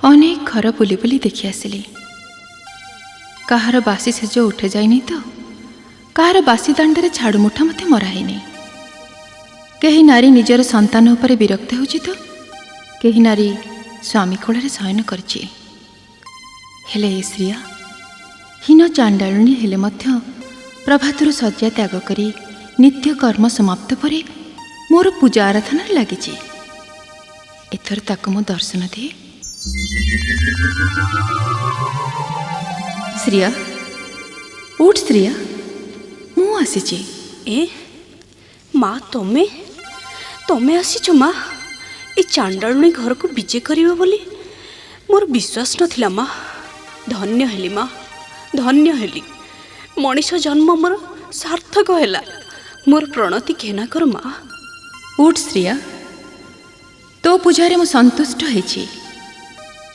अनेक घर बुली बुली देखी आसिली। कहार बासी सेज उठे जाइनी तो कहार बासी दांडे झाड़ू मुठा मते मराइनी। कहीं नारी निजर संतान उपरे विरक्त होची तो कहीं नारी स्वामी कोଳରେ शयन करची। हेले ए श्रिया हीन चांडाळुणी हेले मध्य प्रभातरु शଯ୍ୟା त्याग करी नित्य कर्म समाप्त परे मोर पूजा आराधना लागिची। एथर ताको मो दर्शन दिए। श्रिया उठ श्रिया मु आसीची। ए माँ तमे तमे आसीच माँ ए चांडाळुणी घर को विजे करियो बोली मोर विश्वास नथिला माँ। धन्य हेली माँ धन्य हेली मनीष जन्म मोर सार्थक हैला। मोर प्रणति घेना कर माँ। उठ श्रिया तो पूजारे मु संतुष्ट होइछि।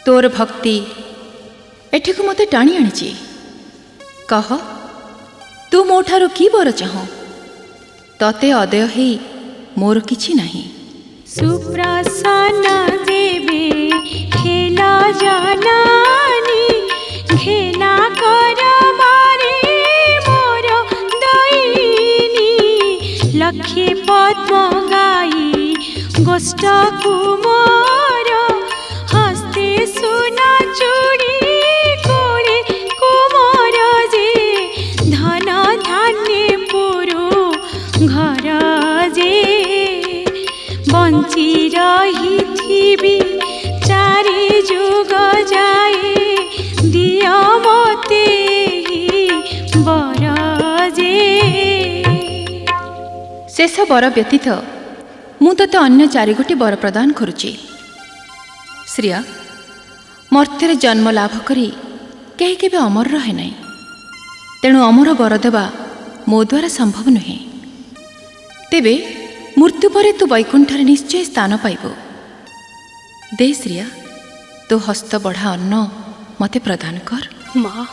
तोर भक्ति एठी को मते टाणी आनिछि। कह तू मोठारो की बर चाह तते अदय हेई मोर किछि नाही। सुप्रसन्न देवे खेला जानानी घेना कर मारे मोर दयिनी लक्ष्य पद्म गाई गोष्ठ कुमार हस्ते सुना चूड़ी कोड़े कुमार जे धन धान्य पुरु घर जे बंची रही चारि जुग जाए दिया मते बर जे। शेष बर व्यतीत मु तते अन्य चारि गोटी बर प्रदान करुची। श्रिया मर्त्य जन्म लाभ करी कहीं केबे अमर रहे नहीं। तेणु अमर बर देवा मो द्वारा संभव नुहे। तेबे मृत्यु परे तू वैकुंठरे निश्चय स्थान पाइबो। दे श्रिया तो हस्त बढ़ा अन्न मते प्रदान कर। माँ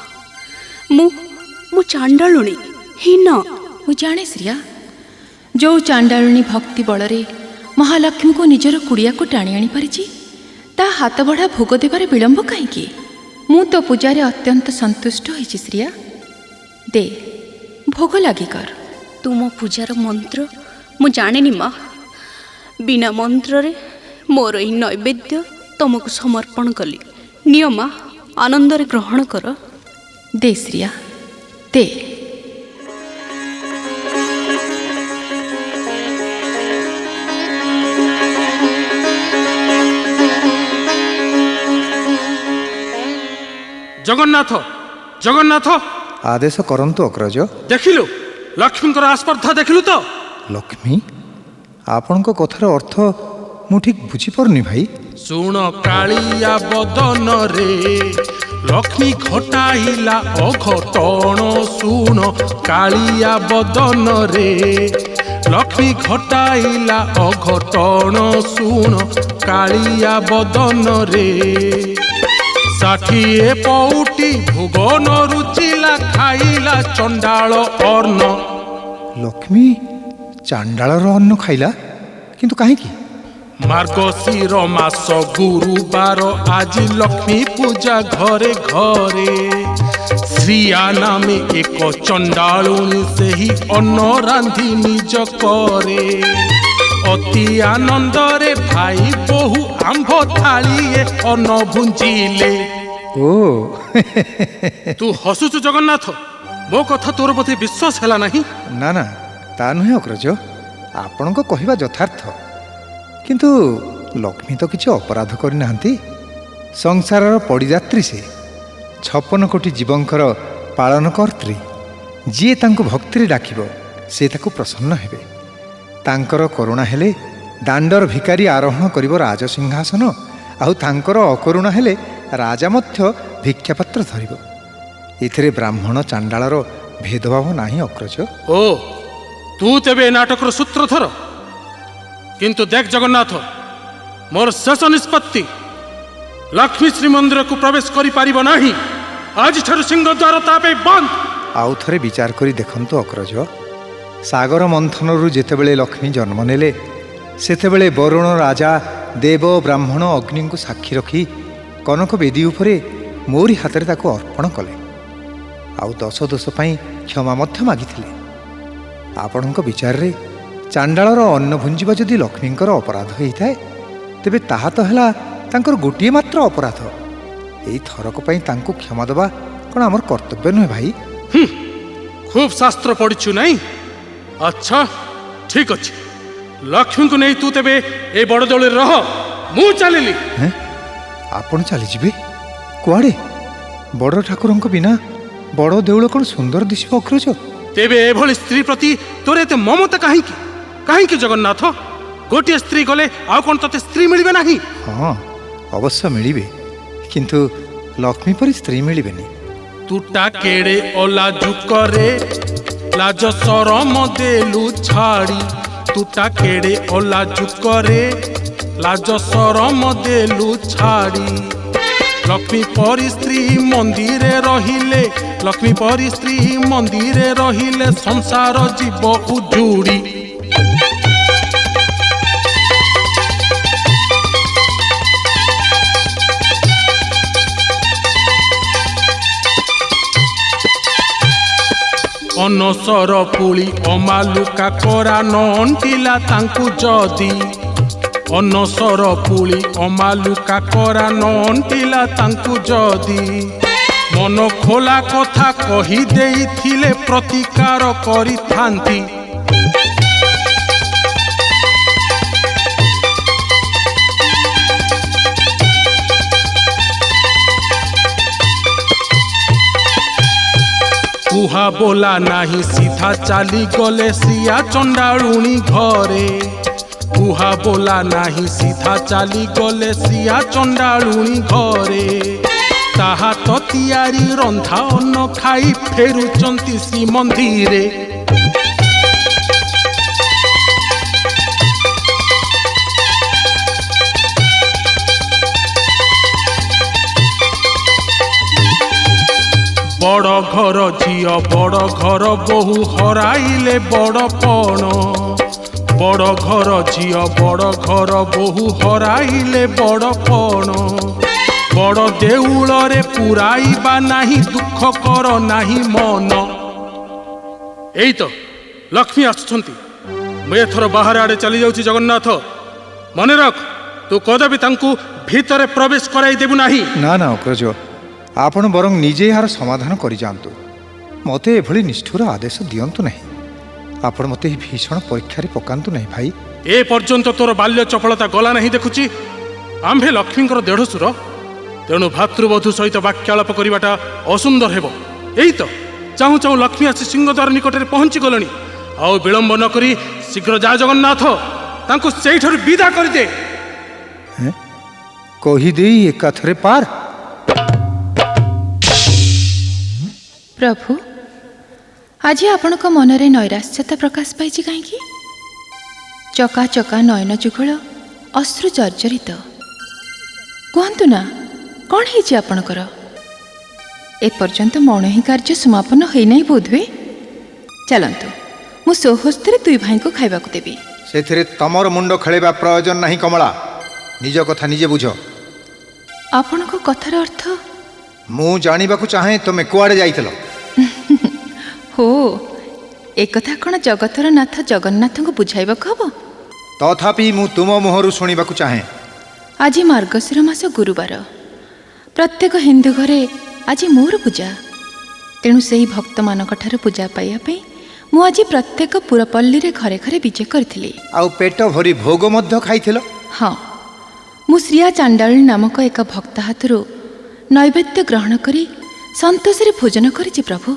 मु चांडाळुणी हीन मु जाने श्रिया जो चांडाळुणी भक्ति बलरे महालक्ष्मी को निजर कुड़िया को टाणी आनी पारिछि ता हाथ बढ़ा भोग देवारे विलंब कहीं। मु तो पूजारे अत्यंत संतुष्ट होइछि। श्रिया दे भोग लागी कर। तुम पूजार मंत्र मु जानेनी माँ। बिना मंत्र रे मोर ई नैवेद्य तुमको समर्पण कली। निय माँ आनंद रे ग्रहण कर। दे श्रिया दे। जगन्नाथ जगन्नाथ आदेश करंतु अग्रज। देखिलु लक्ष्मींकर आस्पर्धा देखिलु तो। लक्ष्मी आपणको कथार अर्थ मु ठीक बुझी परनी भाई। सुण कालिया बदन रे लक्ष्मी घटाइला अघटन। सुण कालिया बदन रे लक्ष्मी घटाइला अघटन। सुण कालिया बदन रे 60 पौटी भुवन रुचिला खाइला चंडाल अन्न। लक्ष्मी चांडाळर अन्न खाइला किंतु काहे की? मार्गशीर मास गुरुवार आज लक्ष्मी पूजा घरे घरे। श्रिया नामे एक चंडाळुणी सेही अन्न रांधि निज करे। अति आनंद रे भाई बहु आंभ थालिए अन्न भुंजिले। ओ तू हसुचु जगन्नाथ मो कथा तोर प्रति विश्वास हैला नहीं। ना ना ता नुहे अग्रज आपणको कहिबा यथार्थ। किंतु लक्ष्मी तो किछि अपराध करि नाहंती। संसारर पड़ियात्री से 56 कोटी जीवंकर पालन कर्त्री। जी तांको भक्ति रे डाकिबो से ताको प्रसन्न हेबे। तांकर करुणा हेले दांडर भिकारी आरोहण करिब राजसिंहासन। आउ तांकर अकरुणा हेले राजा मध्य भिक्षापात्र धरिब। एथिरे ब्राह्मण चांडाळर भेदभाव नाही अग्रज। ओ तू तेबे नाटकर सूत्रधर। किंतु देख जगन्नाथ मोर शेष निष्पत्ति लक्ष्मी श्रीमंदिर को प्रवेश करि पारिब नाही। आज ठार सिंहद्वार तापे बंद। आउ थरे विचार करी देखंतु अग्रज। सागर मंथनरु जेतेबेले लक्ष्मी जन्म नेले सेतेबेले वरुण राजा देव ब्राह्मण अग्नि को साक्षी रखी କନକ ବେଦୀ ଉପରେ ମୋରି ହାତରେ ତାକୁ ଅର୍ପଣ କଲେ ଆଉ 10 ଦୋଷ ପାଇଁ କ୍ଷମା ମଧ୍ୟ ମାଗିଥିଲେ। ଆପଣଙ୍କ ବିଚାରରେ ଚାଣ୍ଡାଳର ଅନ୍ନ ଭୁଞ୍ଜିବା ଯଦି ଲକ୍ଷ୍ମୀଙ୍କର ଅପରାଧ ହେଇଥାଏ ତେବେ ତାହା ତ ହେଲା ତାଙ୍କର ଗୋଟିଏ ମାତ୍ର ଅପରାଧ। ଏଇ ଥରକ ପାଇଁ ତାଙ୍କୁ କ୍ଷମା ଦେବା କ'ଣ ଆମର କର୍ତ୍ତବ୍ୟ ନୁହେଁ ଭାଇ? খুব শাস্ত্র পড়িছু নাই? আচ্ছা ঠিক আছে, লক্ষ্মীকে নেই তু তেবে এই বড় দেউলে রহ, মু চালিলি। হ্যাঁ, ଆପଣ ଚାଲିଯିବେ କୁଆଡ଼େ? ବଡ଼ ଠାକୁରଙ୍କ ବିନା ବଡ଼ ଦେଉଳ କ'ଣ ସୁନ୍ଦର ଦିଶିବ ଅଗ୍ରଜ? তেবে এভଳି স্ত্রী প্রতি তোর এতে মমতা কাহিকি? কাহিকি জগন্নাথ? গোটিয়ে স্ত্রী গলে আউ কোন তোতে স্ত্রী মিলিবে নাহি? ହଁ ଅବଶ୍ୟ ମିଳିବେ, କିନ୍ତୁ ଲକ୍ଷ୍ମୀ ପରି ସ୍ତ୍ରୀ ମିଳିବେନି। তুটা কেড়ে ওলা ঝুকরে লাজ সরম দেলু ছাড়ি, তুটা কেড়ে ওলা ঝুকরে লাজ সরম দেলু ছাড়ি। লক্ষ্মী পরি স্ত্রী মন্দিরে রহিলে, লক্ষ্মী পরি স্ত্রী মন্দিরে রহিলে সংসার জীব উজুড়ি। ଅନସର ପୁଳି ଅମାଲୁକା କରା ନଅଣ୍ଟିଲା ତାଙ୍କୁ ଯଦି, ଅନସର ପୁଳି ଅମାଲୁକା କରା ନଅଣ୍ଟିଲା ତାଙ୍କୁ ଯଦି। ମନ ଖୋଲା କଥା କହି ଦେଇଥିଲେ ପ୍ରତିକାର କରିଥାନ୍ତି। কুহা বোলা নাহি সিধা চালি গলে শ্রিয়া চণ্ডালুণী ঘরে, কুহা বোলা নাহি সিধা চালি গলে শ্রিয়া চণ্ডালুণী ঘরে। তাহা তো তিয়ারি রন্ধা অন্ন খাই ফেরুচন্তি শ্রীমন্দিরে। বড় ঘর ঝিও বড় ঘর বহু হরাইলে বড় পণ, বড় ঘর ঝিও বড় ঘর বহু হরাইলে বড় পণ। বড় দেউଳରେ পুরাইবা নাহি দুঃখ কর নাহি মন। এই তো লক্ষ্মী আসুଛନ୍ତି, ମୁଁ ଏଥର ବାହାର ଆଡ଼େ ଚାଲି ଯାଉଛି ଜଗନ୍ନାଥ। ମନେ ରଖ, ତୁ କଦାପି ତାଙ୍କୁ ଭିତରେ ପ୍ରବେଶ କରାଇ ଦେବୁ ନାହିଁ। ନା ନା ଅଗ୍ରଜ, ଆପଣ ବରଂ ନିଜେ ଏହାର ସମାଧାନ କରିଯାଆନ୍ତୁ। ମୋତେ ଏଭଳି ନିଷ୍ଠୁର ଆଦେଶ ଦିଅନ୍ତୁ ନାହିଁ। ଆପଣ ମୋତେ ଏହି ଭୀଷଣ ପରୀକ୍ଷାରେ ପକାନ୍ତୁ ନାହିଁ ଭାଇ। ଏ ପର୍ଯ୍ୟନ୍ତ ତୋର ବାଲ୍ୟ ଚପଳତା ଗଲା ନାହିଁ ଦେଖୁଛି। ଆମ୍ଭେ ଲକ୍ଷ୍ମୀଙ୍କର ଦେଢ଼ଶୁର, ତେଣୁ ଭାତୃବଧୂ ସହିତ ବାକ୍ୟାଳାପ କରିବାଟା ଅସୁନ୍ଦର ହେବ। ଏଇ ତ ଚାହୁଁ ଚାହୁଁ ଲକ୍ଷ୍ମୀ ଆସି ସିଂହଦ୍ୱାର ନିକଟରେ ପହଞ୍ଚି ଗଲେଣି। ଆଉ ବିଳମ୍ବ ନ କରି ଶୀଘ୍ର ଯା ଜଗନ୍ନାଥ, ତାଙ୍କୁ ସେଇଠାରୁ ବିଦା କରିଦେ। କହିଦେଇ ଏକାଥରେ ପାର। ପ୍ରଭୁ, ଆଜି ଆପଣଙ୍କ ମନରେ ନୈରାଶ୍ୟତା ପ୍ରକାଶ ପାଇଛି କାହିଁକି? ଚକା ଚକା ନୟନ ଯୁଗଳ ଅଶ୍ରୁ ଜର୍ଜରିତ। କୁହନ୍ତୁ ନା, କ'ଣ ହେଇଛି ଆପଣଙ୍କର? ଏପର୍ଯ୍ୟନ୍ତ ମୌନହିଁ କାର୍ଯ୍ୟ ସମାପନ ହୋଇନାହିଁ ବୋଧହୁଏ। ଚାଲନ୍ତୁ, ମୁଁ ସ୍ୱହସ୍ତରେ ଦୁଇ ଭାଇଙ୍କୁ ଖାଇବାକୁ ଦେବି। ସେଥିରେ ତମର ମୁଣ୍ଡ ଖେଳିବା ପ୍ରୟୋଜନ ନାହିଁ କମଳା। ନିଜ କଥା ନିଜେ ବୁଝ। ଆପଣଙ୍କ କଥାର ଅର୍ଥ? ମୁଁ ଜାଣିବାକୁ ଚାହେଁ ତୁମେ କୁଆଡ଼େ ଯାଇଥିଲ। ହୋ, ଏକଥା କ'ଣ ଜଗତର ନାଥ ଜଗନ୍ନାଥଙ୍କୁ ବୁଝାଇବାକୁ ହବ? ତଥାପି ମୁଁ ତୁମ ମୁହଁରୁ ଶୁଣିବାକୁ ଚାହେଁ। ଆଜି ମାର୍ଗଶିର ମାସ ଗୁରୁବାର। ପ୍ରତ୍ୟେକ ହିନ୍ଦୁ ଘରେ ଆଜି ମୋର ପୂଜା। ତେଣୁ ସେହି ଭକ୍ତମାନଙ୍କଠାରୁ ପୂଜା ପାଇବା ପାଇଁ ମୁଁ ଆଜି ପ୍ରତ୍ୟେକ ପୁରପଲ୍ଲୀରେ ଘରେ ଘରେ ବିଜେ କରିଥିଲି। ଆଉ ପେଟ ଭରି ଭୋଗ ମଧ୍ୟ ଖାଇଥିଲ? ହଁ, ମୁଁ ଶ୍ରିୟା ଚାଣ୍ଡାଳୀ ନାମକ ଏକ ଭକ୍ତ ହାତରୁ ନୈବେଦ୍ୟ ଗ୍ରହଣ କରି ସନ୍ତୋଷରେ ଭୋଜନ କରିଛି ପ୍ରଭୁ।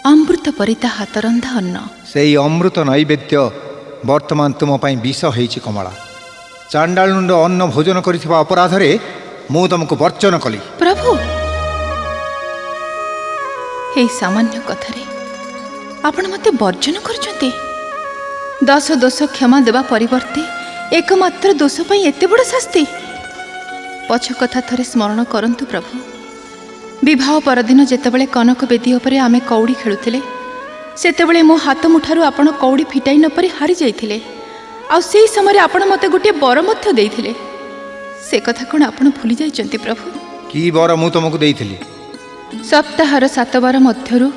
ଅମୃତ ପରି ତା ହାତରନ୍ଧା ଅନ୍ନ। ସେଇ ଅମୃତ ନୈବେଦ୍ୟ ବର୍ତ୍ତମାନ ତୁମ ପାଇଁ ବିଷ ହେଇଛି କମଳା। ଚାଣ୍ଡାଳୁଣ୍ଡ ଅନ୍ନ ଭୋଜନ କରିଥିବା ଅପରାଧରେ ମୁଁ ତୁମକୁ ବର୍ଜନ କଲି। ପ୍ରଭୁ, ଏହି ସାମାନ୍ୟ କଥାରେ ଆପଣ ମୋତେ ବର୍ଜନ କରୁଛନ୍ତି? 10 ଦୋଷ କ୍ଷମା ଦେବା ପରିବର୍ତ୍ତେ ଏକମାତ୍ର ଦୋଷ ପାଇଁ ଏତେ ବଡ଼ ଶାସ୍ତି? ପଛ କଥା ଥରେ ସ୍ମରଣ କରନ୍ତୁ ପ୍ରଭୁ। ବିବାହ ପରଦିନ ଯେତେବେଳେ କନକ ବେଦୀ ଉପରେ ଆମେ କଉଡ଼ି ଖେଳୁଥିଲେ, ସେତେବେଳେ ମୋ ହାତ ମୁଠାରୁ ଆପଣ କଉଡ଼ି ଫିଟାଇ ନ ପାରି ହାରି ଯାଇଥିଲେ। ଆଉ ସେହି ସମୟରେ ଆପଣ ମୋତେ ଗୋଟିଏ ବର ମଧ୍ୟ ଦେଇଥିଲେ। से कथा कौन आपण भूली जाइछन्ति प्रभु? कि बर मु तुमको देइथिली? सप्ताहर 7 बार मध्यरु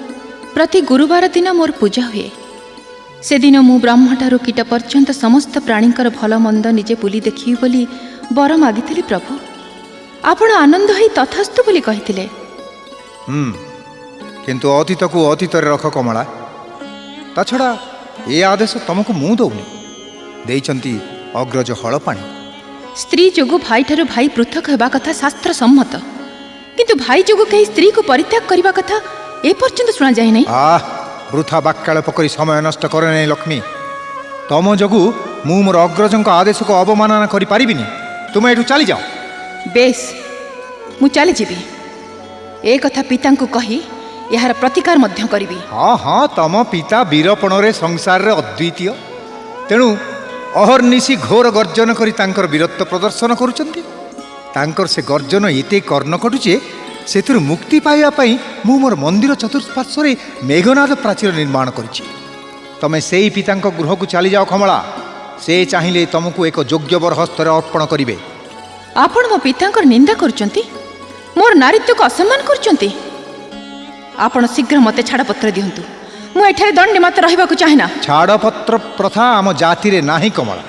प्रति गुरुवार दिन मोर पूजा हुए। से दिन मु ब्रह्मठारु कीट पर्यंत समस्त प्राणीकर भल मंद निजे बुली देखी बोली बर मागिथिली प्रभु। आपण आनंद होई तथास्तु बोली कहिथिले। किंतु अतीत को अतीत रख कमला। ता छड़ा ए आदेश तुमको मु दौनी देइचंती अग्रज हलपाणी। स्त्री जोगु भाई ठारु भाई पृथक हेबा कथा शास्त्र सम्मत, किंतु भाई जोगु कहीं स्त्री को परित्याग करबा कथा ए पर्यंत सुना जाय नै। वृथा वाक्यालाप करी समय नष्ट करे नै लक्ष्मी। तम जोगु मु मोर अग्रजଙ୍କ आदेश को अवमानना करि पारिबिनी। तुम एठु चली जाओ। बेस मु चली जीवी। ए कथा पिता को कही यार प्रतिकार मध्य करिबी। हाँ हाँ तम पिता वीरपण रे संसार रे अद्वितीय, तेणु अहर्निशी घोर गर्जन करी तांकर वीरत्व प्रदर्शन करुचंती। तांकर से गर्जन एते कर्ण कटुचे सेथुर मुक्ति पाइबा पई मु मोर मंदिर चतुष्पार्श्व रे मेघनाद प्राचीर निर्माण करिछि। तमे सेई पितांक गृह को चली जाओ कमला। से चाहिले तुमको एक योग्य वर हस्तर अर्पण करिवे। आपण मो पितांकर निंदा करुचंती, मोर नारीत्व को असम्मान करुचंती। आपण शीघ्र मते छाड़पत्र दियंतु। मु एठारे दंडे मत रहिबा को चाहेना। छाड़पत्र प्रथा आम जाति रे नाही कमला।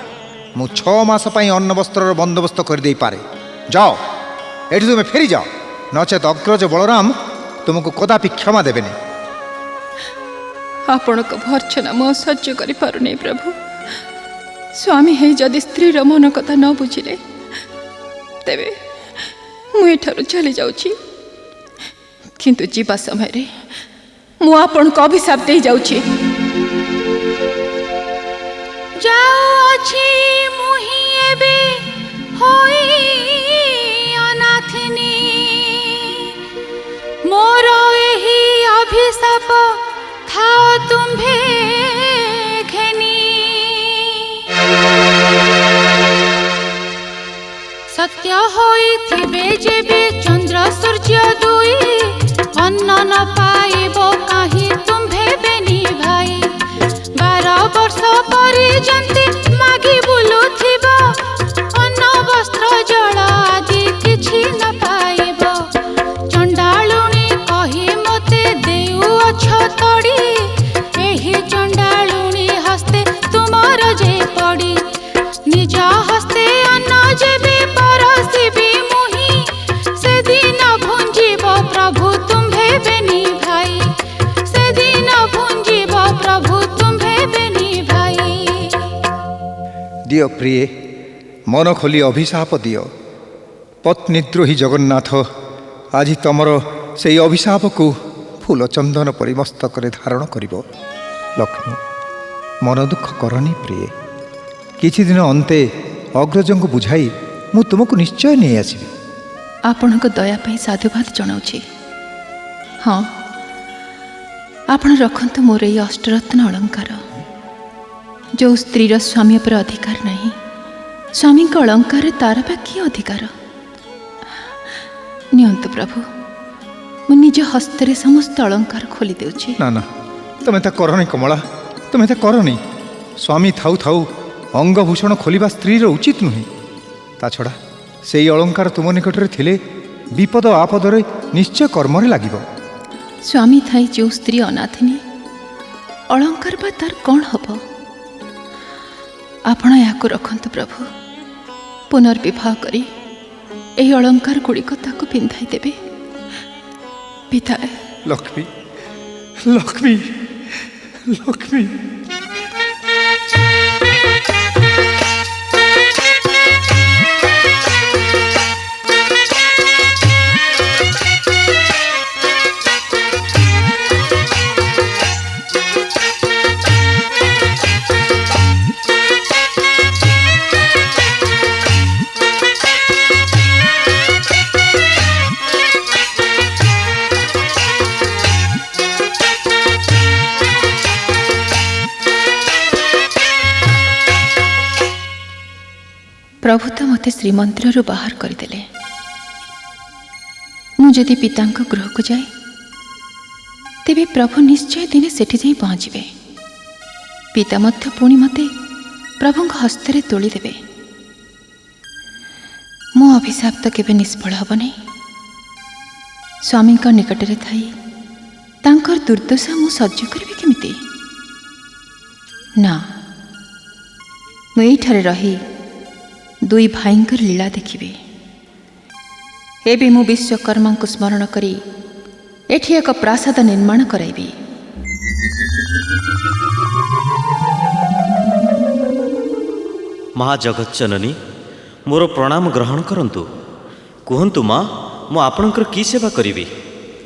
मु 6 मास पई अन्न वस्त्र बंदोबस्त कर दे पारे। जाओ एठु तुमे फेरी जाओ, नचेत अग्रज बलराम तुमको कदापि क्षमा देबेनी। आपण को भर्छना मो सह्य करि पारुनी प्रभु। स्वामी हे जदि स्त्री रो मन कथा न बुझिले तेबे मु एठारु चली जाउछि, किंतु जीवा समय रे मु आपण को अभिशाप दे जाउछि। जाउछि मुहि एबे होई अनाथिनी, मोर एही अभिशाप थाओ तुम्भे घेनी। सत्य होइथिबे जेबे चंद्र सूर्य दुई, अन्न न पाइब काहि तुम्भे बेनी भाई। 12 वर्ष परिजन्ते मागी बुलुथिब, अन्न वस्त्र जल आदि किछि न पाइब। चंडालुणी कहि मते देउअछ तड़ी, एही चंडालुणी हस्ते तुमर जे पड़ी। निज हस्ते अन्न जेबे परसिबी मुहि, से दिन भुंजिब प्रभु तुम्भे बेनी भाई। से दिन भुंजिब प्रभु तुम्भे बेनी भाई। दियो प्रिय मन खोली अभिशाप दियो। पत्नीद्रोही जगन्नाथ आज तमर से अभिशाप को फूल चंदन परि मस्तक धारण करिब। लक्ष्मी मन दुख करनी प्रिय। किछि दिन अंते अग्रजों को बुझाई मु तुमको निश्चय नहीं आसबि। आपण को दया पे साधुवाद जनाउछि। हाँ आपण रखंतु मोर ये अष्टरत्न अलंकार। जो स्त्रीर स्वामी पर अधिकार नहीं, स्वामी को अलंकार तार बा कि अधिकार। नियंतु प्रभु, मु निज हस्तरे समस्त अलंकार खोली देउछि। ना ना तुम ता करनी कमला, तुम ता करनी। स्वामी थाउ थाउ अंगभूषण खोलिबा स्त्रीर उचित नुहे। ता छड़ा से अलंकार तुम निकट रे थिले विपद आपदरे निश्चय कर्मरे लागिब। स्वामी थाई जो स्त्री अनाथिनी, अलंकार बा तार कौन हब? आपण याकु रखंतु प्रभु। पुनर्विवाह करी एही अलंकार गुड़िक ताकु पिंधाई देबे। पिताए। लक्ष्मी लक्ष्मी लक्ष्मी। प्रभु तो मते श्रीमंदिर बाहर करदेले। मुझे पिता गृह को जाए तेबे प्रभु निश्चय दिने सेठी जाई पहुँचे। पिता मध्य पुणी मते प्रभु हस्ते तोली देबे। मो अभिशाप तो केबे निष्फल हब नहीं। स्वामी निकटरे थाई तांकर दुर्दशा मु सह्य करिबि केमिति? ना, मुठारे रही दुई भाईंकर लीला देखिबे। एबे मु विश्वकर्मा को स्मरण करी एठी एक प्रासाद निर्माण कराइबी। महाजगत जननी मोर प्रणाम ग्रहण करंतु। कहंतु माँ मु आपणकर की सेवा करिबी?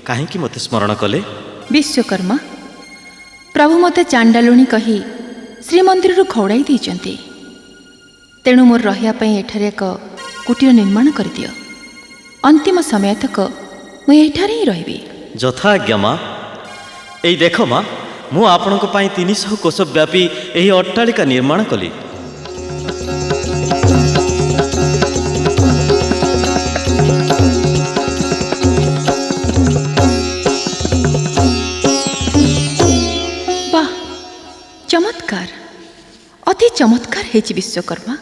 काहेकि मते स्मरण कले? विश्वकर्मा, प्रभु मते चांडालुणी कही श्रीमंदिर खौड़ाई देइचंती। तेणु मोर रहिया पई एठारे एक कुटीर निर्माण कर दियो। अंतिम समय तक मु एठारे ही रहिबी। यथा आज्ञा माँ। एई देख माँ, मु आपणक पई 300 कोश व्यापी एही अट्टालिका निर्माण कली। वाह, चमत्कार, अति चमत्कार हेछि विश्वकर्मा।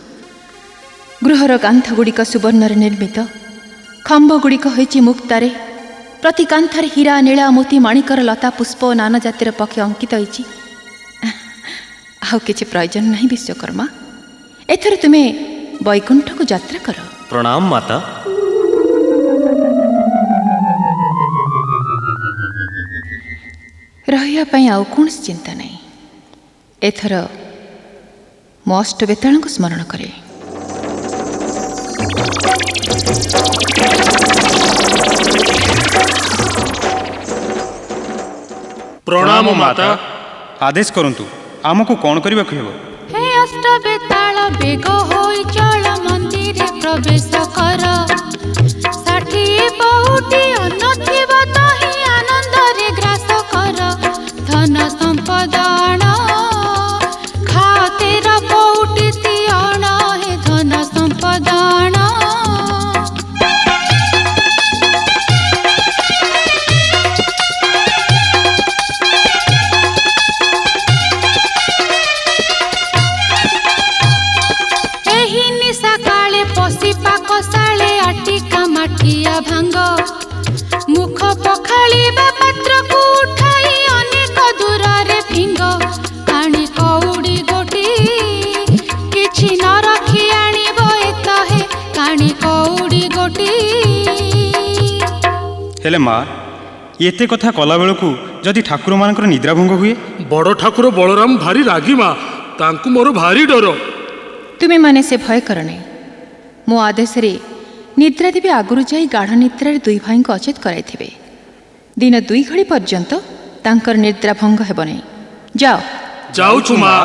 गृहर कांथ गुड़िक सुवर्णर निर्मित, खंभ गुड़िक होइछि मुक्तारे, प्रति कांथार हीरा नीला मोती माणिकर लता पुष्प और नाना जातिर पक्षी अंकित होइछि। आउ किछि प्रयोजन नहीं विश्वकर्मा, एथर तुमे वैकुंठ को यात्रा कर। प्रणाम माता। रहिया पई आउ कोनसी चिंता नहीं। एथर मो अष्ट बेताल को स्मरण करे। प्रणाम माता। आदेश करंतु, आमको कौन करबा हेबो? हे अष्ट बेताल बेग होई चल मंदिर प्रवेश कर। 60 बहुटी अनथिब तहि आनंद रे ग्रास कर। धन संपदाण खातिर बहुटी तियण हे धन संपदाण। भांग मुख पखाड़ी पात्र को उठाई अनेक दूर रे फिंग। पानी कौड़ी गोटी किछि न रखी आनिब एता हे काणी कौड़ी गोटी। हेले माँ, एते कथा कला बेलू जदि ठाकुर मानकर निद्रा भंग हुए? बड़ ठाकुर बलराम भारी रागी माँ, तांकु मोर भारी डर। तुमे माने से भय करने। मो आदेश रे निद्रा देवी आगुरु जाई गाढ़ निद्रार दुई भाई को अचेत कराइथिबे। दिन 2 घड़ी पर्यंत तांकर निद्रा भंग हेब नहीं। जाओ। जाऊछु माँ।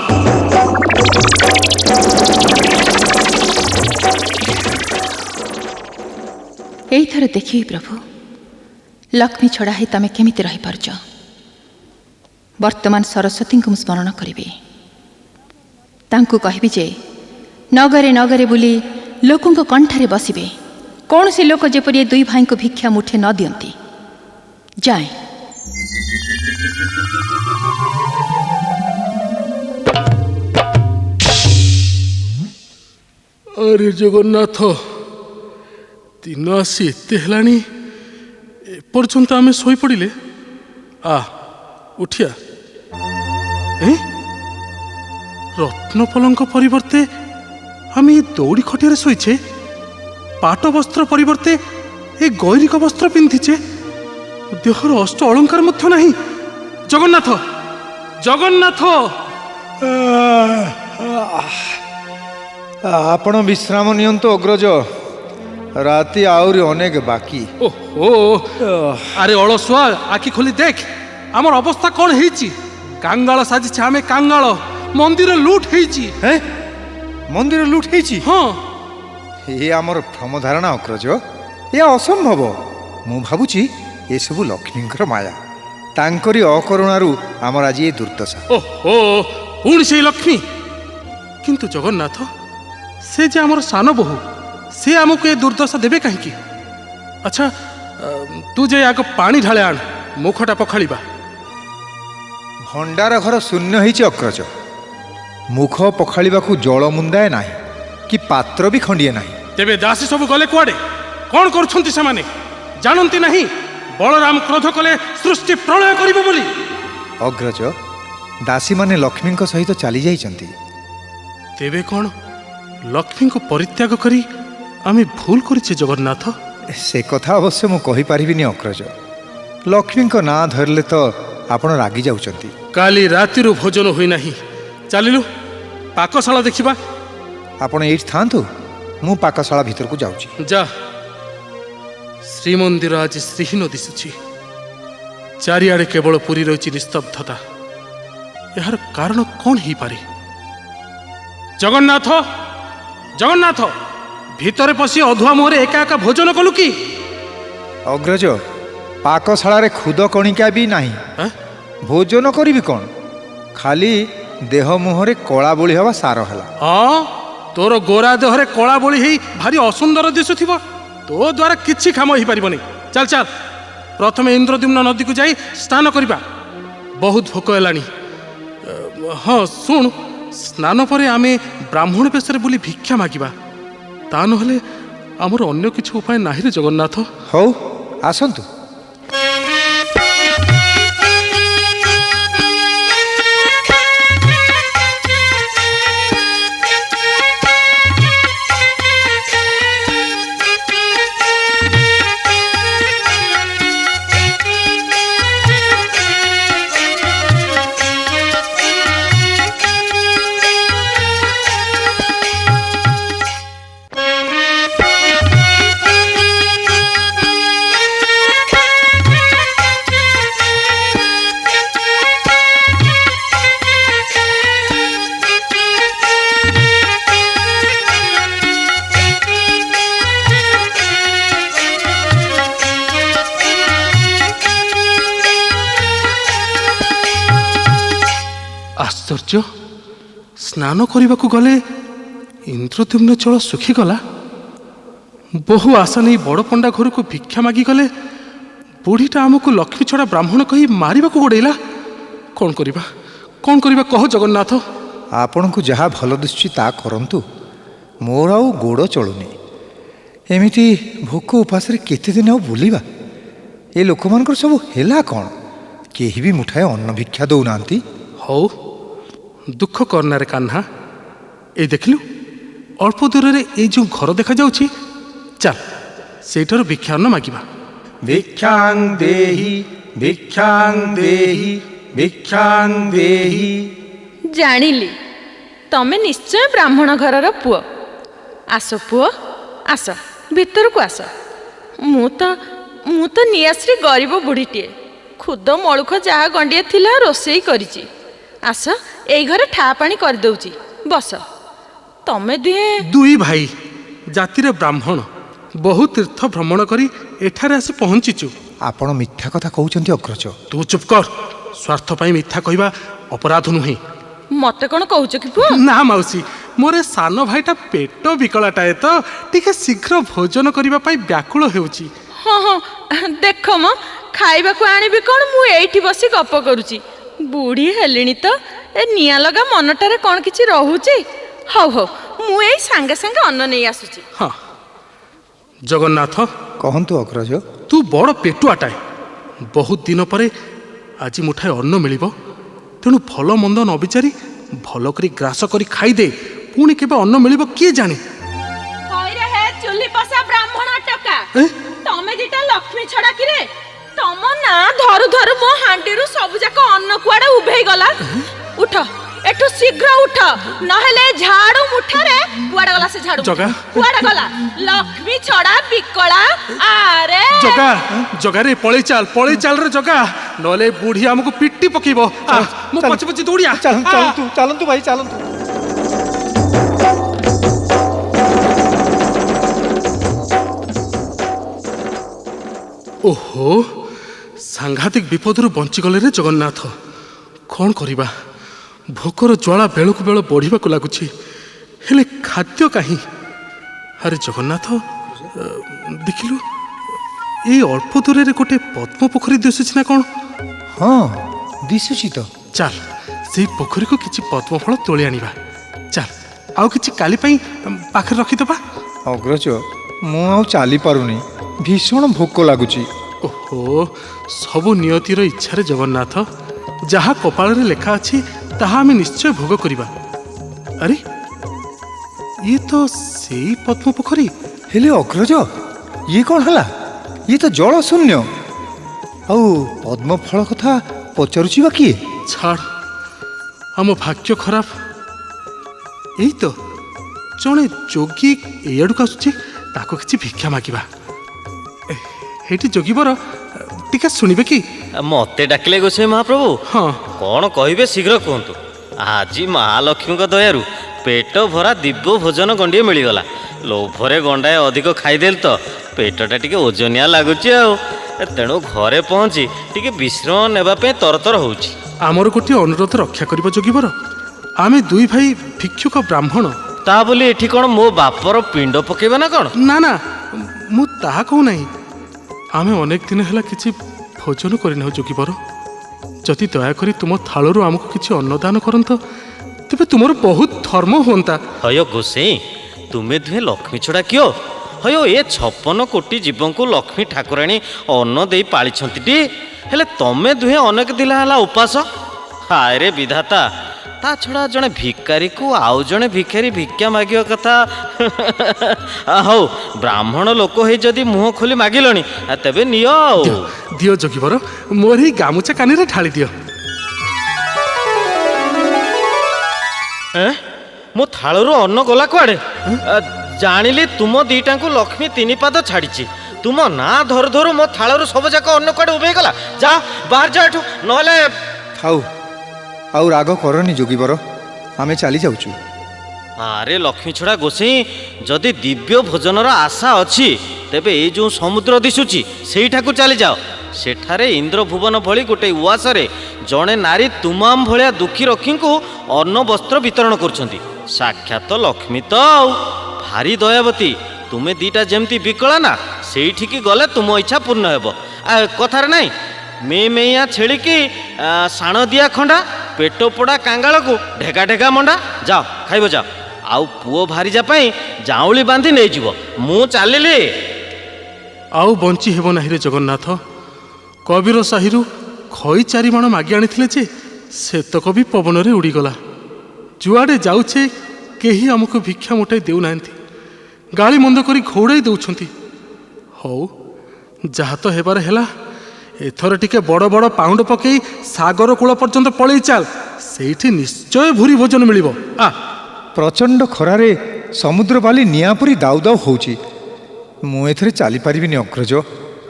एई थर देखिए प्रभु, लक्ष्मी छड़ा ही तमे केमिति रही पारछ। वर्तमान सरस्वती को स्मरण करिबे। तांकु कहबी जे नगरे नगरे बुली लोकों को कंठारे बसिबे। कौन से लोक जेपरि 2 भाई को भिक्षा मुठे न दियंती। जाए। अरे जगन्नाथ, दिन आसी एते हेलानी, एपर्यंत आमे सोई पड़िले। उठिया। रत्नपलंक परिवर्ते आमे दौड़ी खटियारे शोचे। पाट वस्त्र परिवर्ते ए गैरिक वस्त्र पिंधिचे। देहर अष्ट अलंकार मध्य नहीं। जगन्नाथ, जगन्नाथ। आपण विश्राम नियंतो अग्रज, राति आउरी अनेक बाकी। ओहो, अरे अलसुआ, आखि खोली देख आमर अवस्था कौन हेची। कांगाल साजिछे आमे कांगाल। मंदिर लूट हेची। मंदिर लूट हेची? हाँ। ये आमर भ्रम धारणा अग्रज, ये असंभव। मु भाबुची ये सबु लक्ष्मींकर माया। तांकरी अकरुणारू आमर आज ये दुर्दशा। ओहो, पुणी से लक्ष्मी। किंतु जगन्नाथ, से जे आमर सान बहु, से आमको ये दुर्दशा देबे कहीं? अच्छा, तू जे आग पानी ढाले आण, मुखटा पखाड़िबा। भंडार घर शून्य होइछि अग्रज। मुख पखाड़िबाकू जल मुंदाए नाही कि पात्र भी खंडिए नाही। तेबे दासी सब गले कुआडे कौन करुछंती सेमाने जानती नहीं बलराम क्रोध कले सृष्टि प्रलय करिब बोली। अग्रज दासी माने लक्ष्मी सहित चली जाइछंती। तेबे कौन लक्ष्मी को परित्याग करी आमे भूल करिछे जगन्नाथ? से कथा अवश्य मु कहि पारिबिनी अग्रज। लक्ष्मी ना धरले तो आपण रागी जाउछंती। काली रातिरु भोजन होई नाही चलिलु पाकशाला देखिबा। आपण एठ थांतु मु पाकशाला भीतर को जाउची। जा श्रीमंदिर आज श्रीहीन दिशुची चारिआडे केवल पुरी रही निस्तब्धता। यार कारण कौन ही पारे? जगन्नाथ जगन्नाथ भीतर पशि अधुआ मुहरे एका एका भोजन कलु कि? अग्रज पाकशाला रे खुद कणिका भी नाही। भोजन करी कौन खाली देह मुहरे कला बोली हवा सार हला। हाँ तोर गोरा देहरे कला बोली ही भारी असुंदर दिशुथिबो। तो द्वारा किछि काम ही पारिबनी। चल चल प्रथमे इंद्रद्युम्न नदी को जाई स्नान करिबा। बहुत भोक हेलानी। हाँ सुन स्नान पर आमे ब्राह्मण बेशरे बोली भिक्षा मागिबा। ता नहले आमर अन्य किछि उपाय नाही रे जगन्नाथ। हौ आसंतु। आश्चर्य स्नान करने को गले इंद्रद्युम्न जल सुखीगला। बहु आशा नहीं बड़ पंडा घर को भिक्षा मागी गले बुढ़ीटा आमको लक्ष्मी छड़ा ब्राह्मण कही मारिबा को गोड़ेला। कौन करिबा कह जगन्नाथ? आपण को जहा भल दिशुची ता करंतु। मोर आउ गोड़ चलुनी। एमिति भोक उपास केते दिन आउ बुलिबा? ए लोक मानकर सब हेला कौन? केही भी मुठाए अन्न भिक्षा दौनांती। हौ दुख करना रे कान्हा। ए देखलु अल्प दूर रे ए जो घर देखा जाउची चल सेठार भिक्षा अन्न मागिबा। भिक्षां देहि जानिली तमे निश्चय ब्राह्मण घरर पुओ। आस पुओ आस भीतर को आस। मु तो नियाश्री गरीब बुढ़ीटे खुद मलुख जहा गंडिए थिला रोसई करिची। आस एई घरे ठा पानी कर दउची बस। तमे दुई भाई जातिर ब्राह्मण बहु तीर्थ भ्रमण करी एठारे आसी पहुंचीचु। आपण मिथ्या कथा कहउचंती अग्रज। तू चुप कर। स्वार्थ पाई मिथ्या कहवा अपराध नुहे। मते कोन कहउच कि पुओ? ना मौसी मोर सान भाईटा पेट विकलाटाए तो टिके शीघ्र भोजन करबा पाई व्याकुल हेउची। हाँ हाँ देख म खाइबा को आनिबी कोन मु एठी बसी गप करूची। बुढ़ी हेलिनी तो ए निया लगा मनटारे कौन किछि रहुची। हौ हौ मु एई संगे संगे अन्न नहीं आसुची। हाँ जगन्नाथ कहंतु अग्रज। तू बड़ पेटुआटाए। बहुत दिन पर आज मुठाए अन्न मिलिब। तेणु भल मंद न विचारी भल करी ग्रास करी खाईदे। पुणी केबे अन्न मिलिब किए जाने। होइरे हे चुल्ली पसा ब्राह्मण टका। तमे दिटा लक्ष्मी छड़ा कि रे? तम ना धरु धरु मो हांडीरु सब जाक अन्न कुआडे उभेई गला। उठ एठु शीघ्र उठ नहेले झाड़ू मुठारे कुआडे गला से झाड़ू जगा कुआडे गला लक्ष्मी छड़ा बिकला। अरे जगा जगा रे पळै चाल रे जगा नले बुढ़ी हमको पिट्टी पकीबो। मो पछ पछ दौड़िया। चलंतु भाई चलंतु। ओहो सांघातिक विपदरु बंची गले रे जगन्नाथ। कौन करिबा? भोकर ज्वाला बेलू बेल बढ़ा लगुच हेले खाद्य कहीं। अरे जगन्नाथ देखिलु ये अल्प दूर रे गोटे पद्म पोखरी दिशुची ना कौन? हाँ दिशुची तो। चल से पोखरी को किछि पद्म फल तोली आनिबा। चल आउ किछि काली पाई पाखरे रखिदबा। ଅଗ୍ରଜ ମୁଁ ଆଉ ଚାଲିପାରୁନି, ଭୀଷଣ ଭୋକ ଲାଗୁଛି। ଓହୋ, ସବୁ ନିୟତିର ଇଚ୍ଛାରେ ଜଗନ୍ନାଥ, ଯାହା କପାଳରେ ଲେଖା ଅଛି ତାହା ଆମେ ନିଶ୍ଚୟ ଭୋଗ କରିବା। ଆରେ ଇଏ ତ ସେଇ ପଦ୍ମ ପୋଖରୀ। ହେଲେ ଅଗ୍ରଜ, ଇଏ କ'ଣ ହେଲା? ଇଏ ତ ଜଳ ଶୂନ୍ୟ। ଆଉ ପଦ୍ମ ଫଳ କଥା ପଚାରୁଛି ବା କିଏ? ଛାଡ଼, ଆମ ଭାଗ୍ୟ ଖରାପ। ଏଇ ତ ଜଣେ ଯୋଗୀ ଏଇଆଡ଼କୁ ଆସୁଛି, ତାକୁ କିଛି ଭିକ୍ଷା ମାଗିବା। ହେଇଠି ଯୋଗୀବର, ଟିକେ ଶୁଣିବେ କି? ମତେ ଡାକିଲେ ଗୋସାଇ ମହାପ୍ରଭୁ? ହଁ। କ'ଣ କହିବେ ଶୀଘ୍ର କୁହନ୍ତୁ। ଆଜି ମହାଲକ୍ଷ୍ମୀଙ୍କ ଦୟାରୁ ପେଟ ଭରା ଦିବ୍ୟ ଭୋଜନ ଗଣ୍ଡିଏ ମିଳିଗଲା। ଲୋଭରେ ଗଣ୍ଡାଏ ଅଧିକ ଖାଇଦେଲି ତ ପେଟଟା ଟିକେ ଓଜନିଆ ଲାଗୁଛି ଆଉ। ତେଣୁ ଘରେ ପହଞ୍ଚି ଟିକେ ବିଶ୍ରାମ ନେବା ପାଇଁ ତରତର ହେଉଛି। ଆମର ଗୋଟିଏ ଅନୁରୋଧ ରକ୍ଷା କରିବ ଯୋଗୀବର। ଆମେ ଦୁଇ ଭାଇ ଭିକ୍ଷୁକ ବ୍ରାହ୍ମଣ। ତା ବୋଲି ଏଠି କ'ଣ ମୋ ବାପର ପିଣ୍ଡ ପକେଇବା ନା କ'ଣ? ନା ନା, ମୁଁ ତାହା କହୁନାହିଁ। ଆମେ ଅନେକ ଦିନ ହେଲା କିଛି ଭୋଜନ କରିନାହୁଁ ଯୋଗୀବର। ଯଦି ଦୟାକରି ତୁମ ଥାଳରୁ ଆମକୁ କିଛି ଅନ୍ନଦାନ କରନ୍ତ, ତେବେ ତୁମର ବହୁତ ଧର୍ମ ହୁଅନ୍ତା। ହୟ ଗୋସାଇଁ, ତୁମେ ଦୁହେଁ ଲକ୍ଷ୍ମୀ ଛଡ଼ା କିଅ? ହୟ ଏ 56 କୋଟି ଜୀବଙ୍କୁ ଲକ୍ଷ୍ମୀ ଠାକୁରାଣୀ ଅନ୍ନ ଦେଇ ପାଳିଛନ୍ତି ଟି। ହେଲେ ତମେ ଦୁହେଁ ଅନେକ ଦିନ ହେଲା ଉପାସ। ହାୟରେ ବିଧାତା, ତା ଛଡ଼ା ଜଣେ ଭିକାରୀକୁ ଆଉ ଜଣେ ଭିକାରୀ ଭିକ୍ଷା ମାଗିବା କଥା। ହଉ, ବ୍ରାହ୍ମଣ ଲୋକ ହେଇ ଯଦି ମୁହଁ ଖୋଲି ମାଗିଲଣି, ତେବେ ନିଅ ଆଉ। ଦିଅ ଯୋଗୀବର, ମୋର ଏଇ ଗାମୁଛା କାନିରେ ଢାଳି ଦିଅ। ମୋ ଥାଳରୁ ଅନ୍ନ ଗଲା କୁଆଡ଼େ? ଜାଣିଲି ତୁମ ଦିଟାଙ୍କୁ ଲକ୍ଷ୍ମୀ 3 ପାଦ ଛାଡ଼ିଛି। ତୁମ ନାଁ ଧରୁ ଧରୁ ମୋ ଥାଳରୁ ସବୁ ଯାକ ଅନ୍ନ କୁଆଡ଼େ ଉଭେଇଗଲା। ଯା, ବାହାର ଯା ଏଠୁ, ନହେଲେ। ଥାଉ, ଆଉ ରାଗ କରନି ଯୋଗୀବର, ଆମେ ଚାଲି ଯାଉଛୁ। ଆରେ ଲକ୍ଷ୍ମୀ ଛଡ଼ା ଗୋସାଇଁ, ଯଦି ଦିବ୍ୟ ଭୋଜନର ଆଶା ଅଛି, ତେବେ ଏଇ ଯେଉଁ ସମୁଦ୍ର ଦିଶୁଛି ସେଇଠାକୁ ଚାଲିଯାଅ। ସେଠାରେ ଇନ୍ଦ୍ରଭୁବନ ଭଳି ଗୋଟେ ଉଆସରେ ଜଣେ ନାରୀ ତୁମାମ ଭଳିଆ ଦୁଃଖୀ ରକ୍ଷୀଙ୍କୁ ଅନ୍ନ ବସ୍ତ୍ର ବିତରଣ କରୁଛନ୍ତି। ସାକ୍ଷାତ ଲକ୍ଷ୍ମୀ ତ ଆଉ। ଭାରି ଦୟାବତୀ। ତୁମେ ଦିଟା ଯେମିତି ବିକଳା ନା, ସେଇଠିକି ଗଲେ ତୁମ ଇଚ୍ଛା ପୂର୍ଣ୍ଣ ହେବ। କଥାରେ ନାହିଁ, ମେଇଆ ଛେଳିକି ଶାଣ ଦିଆ ଖଣ୍ଡା, ପେଟ ପୋଡ଼ା କାଙ୍ଗାଳକୁ ଢେକା ଢେକା ମଣ୍ଡା। ଯାଅ, ଖାଇବ ଯାଅ। ଆଉ ପୁଅ ଭାରିଜା ପାଇଁ ଜାଉଁଳି ବାନ୍ଧି ନେଇଯିବ। ମୁଁ ଚାଲିଲି। ଆଉ ବଞ୍ଚି ହେବ ନାହିଁ ରେ ଜଗନ୍ନାଥ। କବିର ସାହିରୁ ଖଇ 4 ମାଣ ମାଗି ଆଣିଥିଲେ ଯେ ସେତକ ବି ପବନରେ ଉଡ଼ିଗଲା। ଯୁଆଡ଼େ ଯାଉଛେ କେହି ଆମକୁ ଭିକ୍ଷା ମୋଟାଇ ଦେଉନାହାନ୍ତି, ଗାଳି ମନ୍ଦ କରି ଘୋଡ଼ାଇ ଦେଉଛନ୍ତି। ହଉ, ଯାହା ତ ହେବାର ହେଲା। ଏଥର ଟିକେ ବଡ଼ ବଡ଼ ପାଉଣ୍ଡ ପକେଇ ସାଗର କୂଳ ପର୍ଯ୍ୟନ୍ତ ପଳେଇ ଚାଲ, ସେଇଠି ନିଶ୍ଚୟ ଭୁରି ଭୋଜନ ମିଳିବ। ପ୍ରଚଣ୍ଡ ଖରାରେ ସମୁଦ୍ର ବାଲି ନିଆଁ ପରି ଦାଉ ଦାଉ ହେଉଛି। ମୁଁ ଏଥିରେ ଚାଲିପାରିବିନି ଅଗ୍ରଜ,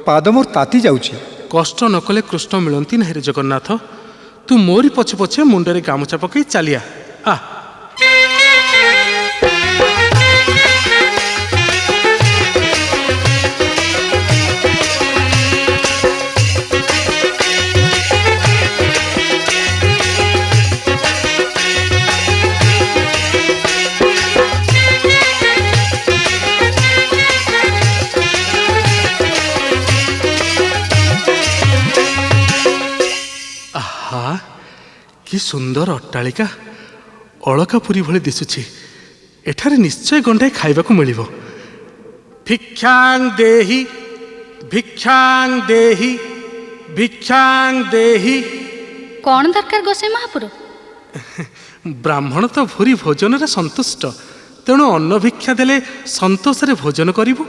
ପାଦ ମୋର ତାତି ଯାଉଛି। କଷ୍ଟ ନ କଲେ କୃଷ୍ଣ ମିଳନ୍ତି ନାହିଁ ରେ ଜଗନ୍ନାଥ। ତୁ ମୋରି ପଛେ ପଛେ ମୁଣ୍ଡରେ ଗାମୁଛା ପକେଇ ଚାଲିଆ। କି ସୁନ୍ଦର ଅଟ୍ଟାଳିକା, ଅଳକାପୁରୀ ଭଳି ଦିଶୁଛି। ଏଠାରେ ନିଶ୍ଚୟ ଗଣ୍ଡାଏ ଖାଇବାକୁ ମିଳିବ। ଭିକ୍ଷାଂ ଦେହି, ଭିକ୍ଷାଂ ଦେହି, ଭିକ୍ଷାଂ ଦେହି। କ'ଣ ଦରକାର ଗୋସାଇଁ ମହାପୁର? ବ୍ରାହ୍ମଣ ତ ଭୁରି ଭୋଜନରେ ସନ୍ତୁଷ୍ଟ, ତେଣୁ ଅନ୍ନ ଭିକ୍ଷା ଦେଲେ ସନ୍ତୋଷରେ ଭୋଜନ କରିବୁ।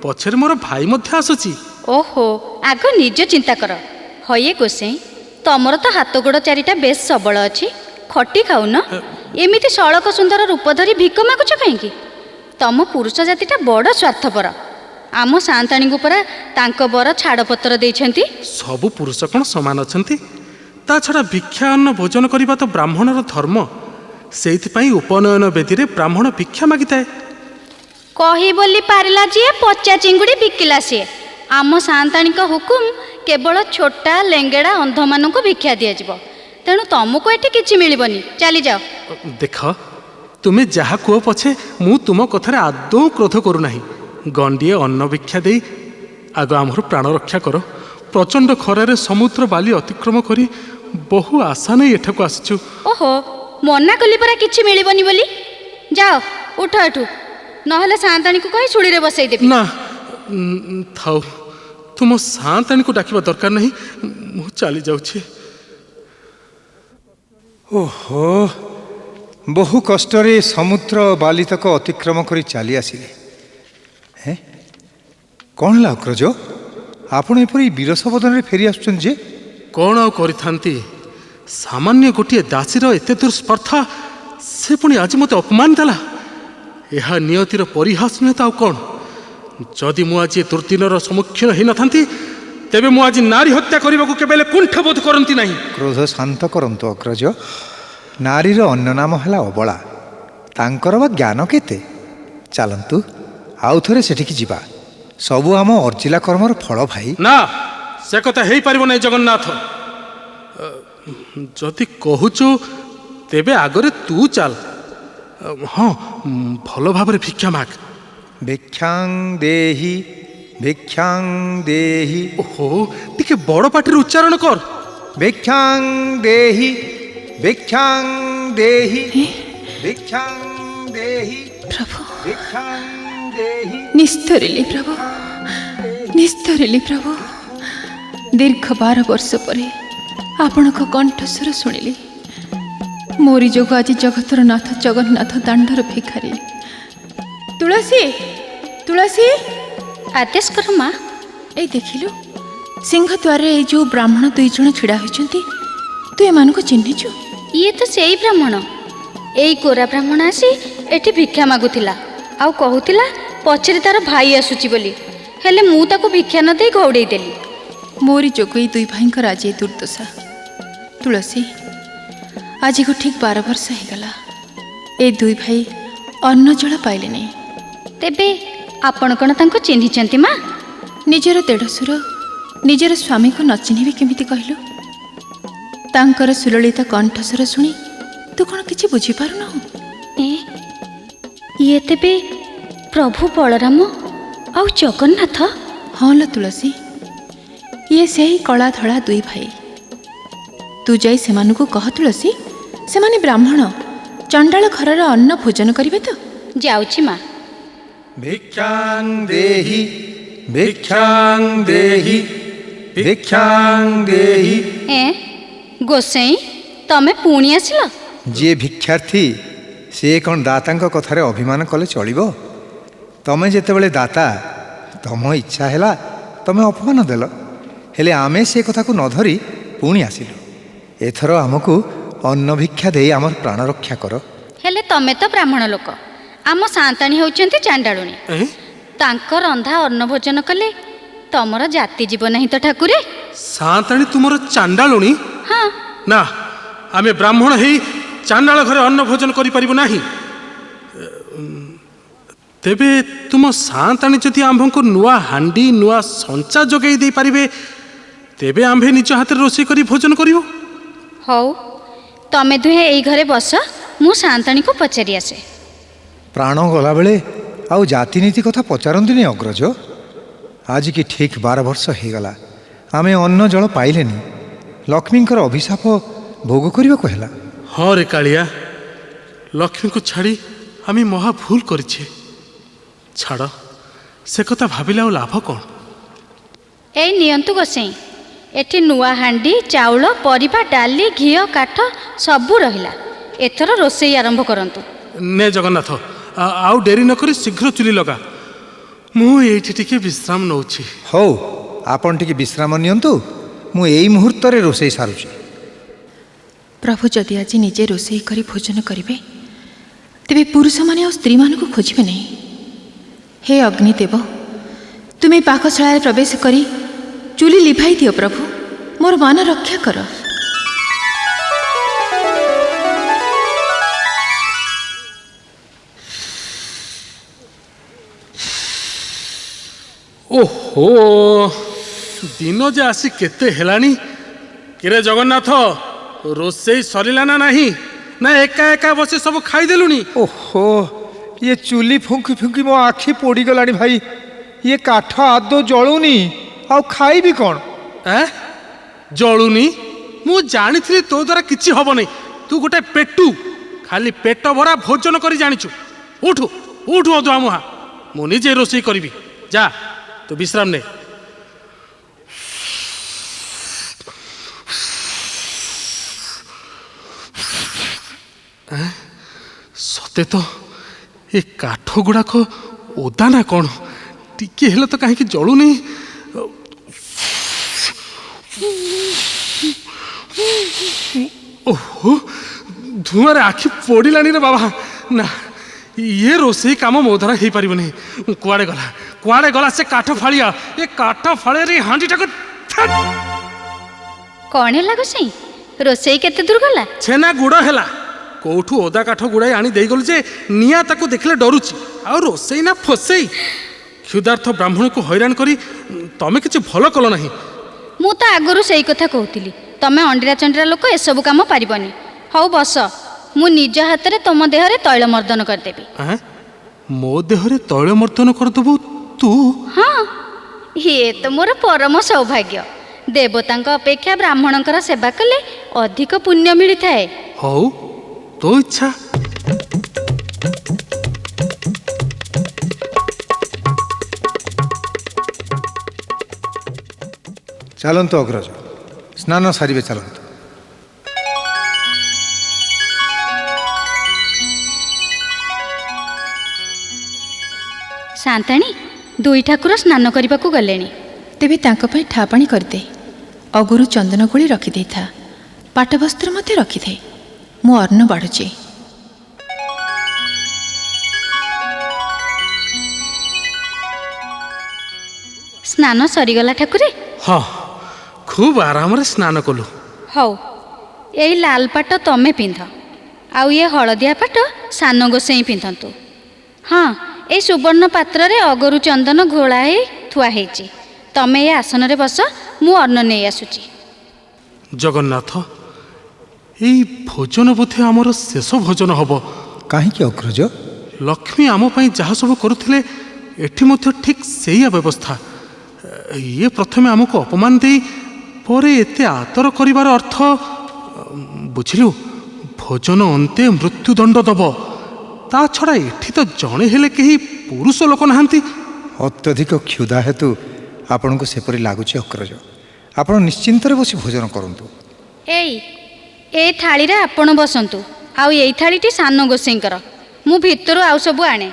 ପଛରେ ମୋର ଭାଇ ମଧ୍ୟ ଆସୁଛି। ଓହୋ, ଆଗ ନିଜ ଚିନ୍ତା କର। ହଏ ଗୋସାଇଁ, ତମର ତ ହାତ ଗୋଡ଼ 4ଟା ବେଶ ସବଳ ଅଛି, ଖଟି ଖାଉନ। ଏମିତି ସଳକ ସୁନ୍ଦର ରୂପ ଧରି ଭିକ ମାଗୁଛ କାହିଁକି? ତମ ପୁରୁଷ ଜାତିଟା ବଡ଼ ସ୍ୱାର୍ଥପର। ଆମ ସାନ୍ତାଣୀଙ୍କୁ ପରା ତାଙ୍କ ବର ଛାଡ଼ପତ୍ର ଦେଇଛନ୍ତି। ସବୁ ପୁରୁଷ କ'ଣ ସମାନ ଅଛନ୍ତି? ତା ଛଡ଼ା ଭିକ୍ଷା ଅନ୍ନ ଭୋଜନ କରିବା ତ ବ୍ରାହ୍ମଣର ଧର୍ମ। ସେଇଥିପାଇଁ ଉପନୟନ ବେଦୀରେ ବ୍ରାହ୍ମଣ ଭିକ୍ଷା ମାଗିଥାଏ। କହି ବୋଲି ପାରିଲା ଯିଏ, ପଚା ଚିଙ୍ଗୁଡ଼ି ବିକିଲା ସିଏ। ଆମ ସାନ୍ତାଣୀଙ୍କ ହୁକୁମ, କେବଳ ଛୋଟା ଲେଙ୍ଗେଡ଼ା ଅନ୍ଧମାନଙ୍କୁ ଭିକ୍ଷା ଦିଆଯିବ। ତେଣୁ ତମକୁ ଏଠି କିଛି ମିଳିବନି, ଚାଲିଯାଅ। ଦେଖ, ତୁମେ ଯାହା କୁହ ପଛେ ମୁଁ ତୁମ କଥାରେ ଆଦୌ କ୍ରୋଧ କରୁନାହିଁ। ଗଣ୍ଡିଏ ଅନ୍ନ ଭିକ୍ଷା ଦେଇ ଆଗ ଆମର ପ୍ରାଣ ରକ୍ଷା କର। ପ୍ରଚଣ୍ଡ ଖରାରେ ସମୁଦ୍ର ବାଲି ଅତିକ୍ରମ କରି ବହୁ ଆଶା ନେଇ ଏଠାକୁ ଆସିଛୁ। ଓହୋ, ମନା କଲି ପରା କିଛି ମିଳିବନି ବୋଲି। ଯାଅ, ଉଠ ଏଠୁ। ନହେଲେ ସାନ୍ତାଣୀକୁ କହି ଶୁଳିରେ ବସେଇଦେବି। ନା ଥାଉ, ତୁମ ସାନ୍ତାଣୀକୁ ଡାକିବା ଦରକାର ନାହିଁ, ମୁଁ ଚାଲି ଯାଉଛି। ଓହୋ, ବହୁ କଷ୍ଟରେ ସମୁଦ୍ର ବାଲିତକ ଅତିକ୍ରମ କରି ଚାଲି ଆସିଲେ। ହେଁ, କ'ଣ ହେଲା ଅଗ୍ରଜ? ଆପଣ ଏପରି ବିରସ ବଦନରେ ଫେରି ଆସୁଛନ୍ତି ଯେ? କ'ଣ ଆଉ କରିଥାନ୍ତି? ସାମାନ୍ୟ ଗୋଟିଏ ଦାସୀର ଏତେ ଦୂର ସ୍ପର୍ଦ୍ଧା, ସେ ପୁଣି ଆଜି ମୋତେ ଅପମାନ ଦେଲା। ଏହା ନିୟତିର ପରିହାସ ନୁହେଁ ତ ଆଉ କ'ଣ? ଯଦି ମୁଁ ଆଜି ଏ ଦୁର୍ଦ୍ଦିନର ସମ୍ମୁଖୀନ ହୋଇନଥାନ୍ତି, ତେବେ ମୁଁ ଆଜି ନାରୀ ହତ୍ୟା କରିବାକୁ କେବେ ହେଲେ କୁଣ୍ଠବୋଧ କରନ୍ତି ନାହିଁ। କ୍ରୋଧ ଶାନ୍ତ କରନ୍ତୁ ଅଗ୍ରଜ। ନାରୀର ଅନ୍ୟ ନାମ ହେଲା ଅବଳା, ତାଙ୍କର ବା ଜ୍ଞାନ କେତେ? ଚାଲନ୍ତୁ ଆଉ ଥରେ ସେଠିକି ଯିବା। ସବୁ ଆମ ଅର୍ଜିଲା କର୍ମର ଫଳ ଭାଇ। ନା, ସେ କଥା ହେଇପାରିବ ନାହିଁ ଜଗନ୍ନାଥ। ଯଦି କହୁଛୁ ତେବେ ଆଗରେ ତୁ ଚାଲ। ହଁ, ଭଲ ଭାବରେ ଭିକ୍ଷା ମାଗ। ଭିକ୍ଷାଂ ଦେହି, ଭିକ୍ଷାଂ ଦେହି। ଓହୋ, ଟିକେ ବଡ଼ ପାଟିରେ ଉଚ୍ଚାରଣ କର। ଭିକ୍ଷାଂ ଦେହି, ଭିକ୍ଷାଂ ଦେହି, ଭିକ୍ଷାଂ ଦେହି, ପ୍ରଭୁ ଭିକ୍ଷାଂ ଦେହି। ନିସ୍ତରିଲି ପ୍ରଭୁ, ନିସ୍ତରିଲି ପ୍ରଭୁ। ଦୀର୍ଘ 12 ବର୍ଷ ପରେ ଆପଣଙ୍କ କଣ୍ଠସ୍ୱର ଶୁଣିଲି। ମୋରି ଯୋଗୁଁ ଆଜି ଜଗତର ନାଥ ଜଗନ୍ନାଥ ଦାଣ୍ଡର ଭିଖାରୀ। ତୁଳସୀ, ତୁଳସୀ, ଆଦେଶ କର ମା। ଏଇ ଦେଖିଲୁ, ସିଂହଦ୍ୱାରରେ ଏଇ ଯେଉଁ ବ୍ରାହ୍ମଣ 2 ଜଣ ଛିଡ଼ା ହୋଇଛନ୍ତି, ତୁ ଏମାନଙ୍କୁ ଚିହ୍ନିଛୁ? ଇଏ ତ ସେଇ ବ୍ରାହ୍ମଣ। ଏଇ ଗୋରା ବ୍ରାହ୍ମଣ ଆସି ଏଠି ଭିକ୍ଷା ମାଗୁଥିଲା, ଆଉ କହୁଥିଲା ପଛରେ ତାର ଭାଇ ଆସୁଛି ବୋଲି। ହେଲେ ମୁଁ ତାକୁ ଭିକ୍ଷା ନ ଦେଇ ଘଉଡ଼େଇ ଦେଲି। ମୋରି ଯୋଗୁଁ ଏଇ 2 ଭାଇଙ୍କର ଆଜି ଏ ଦୁର୍ଦ୍ଦଶା। ତୁଳସୀ, ଆଜିକୁ ଠିକ୍ 12 ବର୍ଷ ହେଇଗଲା। ଏ 2 ଭାଇ ଅନ୍ନ ଜଳ ପାଇଲେ ନାହିଁ। ତେବେ ଆପଣ କ'ଣ ତାଙ୍କୁ ଚିହ୍ନିଛନ୍ତି ମା? ନିଜର ଦେଢ଼ଶୁର ନିଜର ସ୍ୱାମୀକୁ ନ ଚିହ୍ନିବେ କେମିତି କହିଲୁ? ତାଙ୍କର ସୁଲଳିତ କଣ୍ଠସ୍ୱର ଶୁଣି ତୁ କ'ଣ କିଛି ବୁଝିପାରୁନାହୁଁ? ଇଏ ତେବେ ପ୍ରଭୁ ବଳରାମ ଆଉ ଜଗନ୍ନାଥ? ହଁ ଲୋ ତୁଳସୀ, ଇଏ ସେହି କଳା ଧଳା 2 ଭାଇ। ତୁ ଯାଇ ସେମାନଙ୍କୁ କହ ତୁଳସୀ, ସେମାନେ ବ୍ରାହ୍ମଣ, ଚଣ୍ଡାଳ ଘରର ଅନ୍ନ ଭୋଜନ କରିବେ ତ? ଯାଉଛି ମା। ଭିକ୍ଷାଂ ଦେହି, ଭିକ୍ଷାଂ ଦେହି, ଭିକ୍ଷାଂ ଦେହି। ଗୋସାଇଁ, ତମେ ପୁଣି ଆସିଲ? ଯିଏ ଭିକ୍ଷାର୍ଥୀ ସିଏ କ'ଣ ଦାତାଙ୍କ କଥାରେ ଅଭିମାନ କଲେ ଚଳିବ? ତମେ ଯେତେବେଳେ ଦାତା, ତମ ଇଚ୍ଛା ହେଲା ତମେ ଅପମାନ ଦେଲ। ହେଲେ ଆମେ ସେ କଥାକୁ ନ ଧରି ପୁଣି ଆସିଲୁ। ଏଥର ଆମକୁ ଅନ୍ନ ଭିକ୍ଷା ଦେଇ ଆମର ପ୍ରାଣ ରକ୍ଷା କର। ହେଲେ ତମେ ତ ବ୍ରାହ୍ମଣ ଲୋକ, ଆମ ସାନ୍ତାଣୀ ହେଉଛନ୍ତି ଚାଣ୍ଡାଳୁଣୀ। ତାଙ୍କ ରନ୍ଧା ଅନ୍ନ ଭୋଜନ କଲେ ତମର ଜାତି ଯିବ ନାହିଁ ତ ଠାକୁରେ? ସାନ୍ତାଣୀ ତୁମର ଚାଣ୍ଡାଳୁଣୀ? ହଁ। ନା, ଆମେ ବ୍ରାହ୍ମଣ ହେଇ ଚାଣ୍ଡାଳ ଘରେ ଅନ୍ନ ଭୋଜନ କରିପାରିବୁ ନାହିଁ। ତେବେ ତୁମ ସାନ୍ତାଣୀ ଯଦି ଆମ୍ଭଙ୍କୁ ନୂଆ ହାଣ୍ଡି, ନୂଆ ସଞ୍ଚା ଯୋଗାଇ ଦେଇପାରିବେ, ତେବେ ଆମ୍ଭେ ନିଜ ହାତରେ ରୋଷେଇ କରି ଭୋଜନ କରିବୁ। ହଉ, ତମେ ଦୁହେଁ ଏଇ ଘରେ ବସ, ମୁଁ ସାନ୍ତାଣୀକୁ ପଚାରି ଆସେ। ପ୍ରାଣ ଗଲାବେଳେ ଆଉ ଜାତିନୀତି କଥା ପଚାରନ୍ତିନି ଅଗ୍ରଜ। ଆଜିକି ଠିକ୍ 12 ବର୍ଷ ହେଇଗଲା, ଆମେ ଅନ୍ନ ଜଳ ପାଇଲେନି। ଲକ୍ଷ୍ମୀଙ୍କର ଅଭିଶାପ ଭୋଗ କରିବାକୁ ହେଲା। ହଁ ରେ କାଳିଆ, ଲକ୍ଷ୍ମୀଙ୍କୁ ଛାଡ଼ି ଆମେ ମହା ଭୁଲ କରିଛେ। ଛାଡ଼, ସେ କଥା ଭାବିଲେ ଆଉ ଲାଭ କ'ଣ? ଏଇ ନିଅନ୍ତୁ ଗୋସାଇଁ, ଏଠି ନୂଆ ହାଣ୍ଡି, ଚାଉଳ, ପରିବା, ଡାଲି, ଘିଅ, କାଠ ସବୁ ରହିଲା। ଏଥର ରୋଷେଇ ଆରମ୍ଭ କରନ୍ତୁ। ନେ ଜଗନ୍ନାଥ, ଆଉ ଡେରି ନକରି ଶୀଘ୍ର ଚୁଲି ଲଗା। ମୁଁ ଏଇଠି ଟିକେ ବିଶ୍ରାମ ନେଉଛି। ହଉ, ଆପଣ ଟିକେ ବିଶ୍ରାମ ନିଅନ୍ତୁ, ମୁଁ ଏଇ ମୁହୂର୍ତ୍ତରେ ରୋଷେଇ ସାରୁଛି। ପ୍ରଭୁ ଯଦି ଆଜି ନିଜେ ରୋଷେଇ କରି ଭୋଜନ କରିବେ, ତେବେ ପୁରୁଷମାନେ ଆଉ ସ୍ତ୍ରୀମାନଙ୍କୁ ଖୋଜିବେ ନାହିଁ। ହେ ଅଗ୍ନିଦେବ, ତୁମେ ପାକଶାଳାରେ ପ୍ରବେଶ କରି ଚୁଲି ଲିଭାଇ ଦିଅ ପ୍ରଭୁ, ମୋର ମାନ ରକ୍ଷା କର। ଓହୋ, ଦିନ ଯେ ଆସି କେତେ ହେଲାଣି। କିରେ ଜଗନ୍ନାଥ, ରୋଷେଇ ସରିଲା ନା ନାହିଁ? ନା ଏକା ଏକା ବସି ସବୁ ଖାଇଦେଲୁଣି? ଓହୋ, ଇଏ ଚୁଲି ଫୁଙ୍କି ଫୁଙ୍କି ମୋ ଆଖି ପୋଡ଼ିଗଲାଣି ଭାଇ। ଇଏ କାଠ ଆଦୌ ଜଳୁନି, ଆଉ ଖାଇବି କ'ଣ? ଜଳୁନି? ମୁଁ ଜାଣିଥିଲି ତୋ ଦ୍ୱାରା କିଛି ହବନି। ତୁ ଗୋଟେ ପେଟୁ, ଖାଲି ପେଟ ଭରା ଭୋଜନ କରି ଜାଣିଛୁ। ଉଠୁ ଉଠୁ ଅଧୁଆ ମୁହା, ମୁଁ ନିଜେ ରୋଷେଇ କରିବି। ଯା ତୁ ବିଶ୍ରାମ ନେ। ସତେ ତ ଏ କାଠ ଗୁଡ଼ାକ ଓଦା ନା କ'ଣ? ଟିକେ ହେଲେ ତ କାହିଁକି ଜଳୁନି? ଓହୋ, ଧୂଆଁରେ ଆଖି ପୋଡ଼ିଲାଣି ରେ ବାବା। ନା, ଇଏ ରୋଷେଇ କାମ ମୋ ଦ୍ୱାରା ହେଇପାରିବନି। କୁଆଡ଼େ ଗଲା, କୁଆଡ଼େ ଗଲା ସେ କାଠ ଫାଳିଆ? ଏ କାଠ ଫାଳିଆରେ ହାଣ୍ଡିଟାକୁ କ'ଣ ହେଲା ଗୋସାଇଁ? ରୋଷେଇ କେତେ ଦୂର ଗଲା? ଛେନା ଗୁଡ଼ ହେଲା। କୋଉଠୁ ଓଦା କାଠ ଗୁଡ଼ାଏ ଆଣି ଦେଇଗଲୁ ଯେ ନିଆଁ ତାକୁ ଦେଖିଲେ ଡରୁଛି। ଆଉ ରୋଷେଇ ନା ଫସେଇ? କ୍ଷୁଧାର୍ଥ ବ୍ରାହ୍ମଣକୁ ହଇରାଣ କରି ତମେ କିଛି ଭଲ କଲ ନାହିଁ। ମୁଁ ତ ଆଗରୁ ସେଇ କଥା କହୁଥିଲି, ତମେ ଅଣ୍ଡିରା ଚଣ୍ଡିରା ଲୋକ, ଏସବୁ କାମ ପାରିବନି। ହଉ ବସ, ମୁଁ ନିଜ ହାତରେ ତମ ଦେହରେ ତୈଳ ମର୍ଦ୍ଦନ କରିଦେବି। ମୋ ଦେହରେ ତୈଳ ମର୍ଦ୍ଦନ କରିଦେବୁ ତୁ? ହଁ, ଇଏ ତ ମୋର ପରମ ସୌଭାଗ୍ୟ। ଦେବତାଙ୍କ ଅପେକ୍ଷା ବ୍ରାହ୍ମଣଙ୍କର ସେବା କଲେ ଅଧିକ ପୁଣ୍ୟ ମିଳିଥାଏ। ହଉ, ତୋ ଇଚ୍ଛା। ଚାଲନ୍ତୁ ଅଗ୍ରଜ, ସ୍ନାନ ସାରିବେ। ଚାଲନ୍ତୁ। ସାନ୍ତାଣୀ, ଦୁଇ ଠାକୁର ସ୍ନାନ କରିବାକୁ ଗଲେଣି। ତେବେ ତାଙ୍କ ପାଇଁ ଠା ପାଣି କରିଦେ। ଅଗୁରୁ ଚନ୍ଦନ ଗୋଳି ରଖିଦେଇଥା, ପାଟବସ୍ତ୍ର ମଧ୍ୟ ରଖିଦେ। ମୁଁ ଅନ୍ନ ବାଢ଼ୁଛି। ସ୍ନାନ ସରିଗଲା ଠାକୁରେ? ହଁ, ଖୁବ୍ ଆରାମରେ ସ୍ନାନ କଲୁ। ହଉ, ଏଇ ଲାଲ ପାଟ ତମେ ପିନ୍ଧ, ଆଉ ଇଏ ହଳଦିଆ ପାଟ ସାନ ଗୋସାଇଁ ପିନ୍ଧନ୍ତୁ। ହଁ, ଏଇ ସୁବର୍ଣ୍ଣ ପାତ୍ରରେ ଅଗରୁ ଚନ୍ଦନ ଘୋଳା ହେଇ ଥୁଆ ହେଇଛି। ତମେ ଏ ଆସନରେ ବସ, ମୁଁ ଅନ୍ନ ନେଇ ଆସୁଛି। ଜଗନ୍ନାଥ, ଏଇ ଭୋଜନ ବୋଧେ ଆମର ଶେଷ ଭୋଜନ ହବ। କାହିଁକି ଅଗ୍ରଜ? ଲକ୍ଷ୍ମୀ ଆମ ପାଇଁ ଯାହା ସବୁ କରୁଥିଲେ, ଏଠି ମଧ୍ୟ ଠିକ୍ ସେଇଆ ବ୍ୟବସ୍ଥା। ଇଏ ପ୍ରଥମେ ଆମକୁ ଅପମାନ ଦେଇ ପରେ ଏତେ ଆଦର କରିବାର ଅର୍ଥ ବୁଝିଲୁ? ଭୋଜନ ଅନ୍ତେ ମୃତ୍ୟୁଦଣ୍ଡ ଦେବ। ତା ଛଡ଼ା ଏଠି ତ ଜଣେ ହେଲେ କେହି ପୁରୁଷ ଲୋକ ନାହାନ୍ତି। ଅତ୍ୟଧିକ କ୍ଷୁଧା ହେତୁ ଆପଣଙ୍କୁ ସେପରି ଲାଗୁଛି ଅଗ୍ରଜ। ଆପଣ ନିଶ୍ଚିନ୍ତରେ ବସି ଭୋଜନ କରନ୍ତୁ। ଏଇ ଥାଳିରେ ଆପଣ ବସନ୍ତୁ, ଆଉ ଏଇ ଥାଳିଟି ସାନ ଗୋସାଇଁଙ୍କର। ମୁଁ ଭିତରୁ ଆଉ ସବୁ ଆଣେ।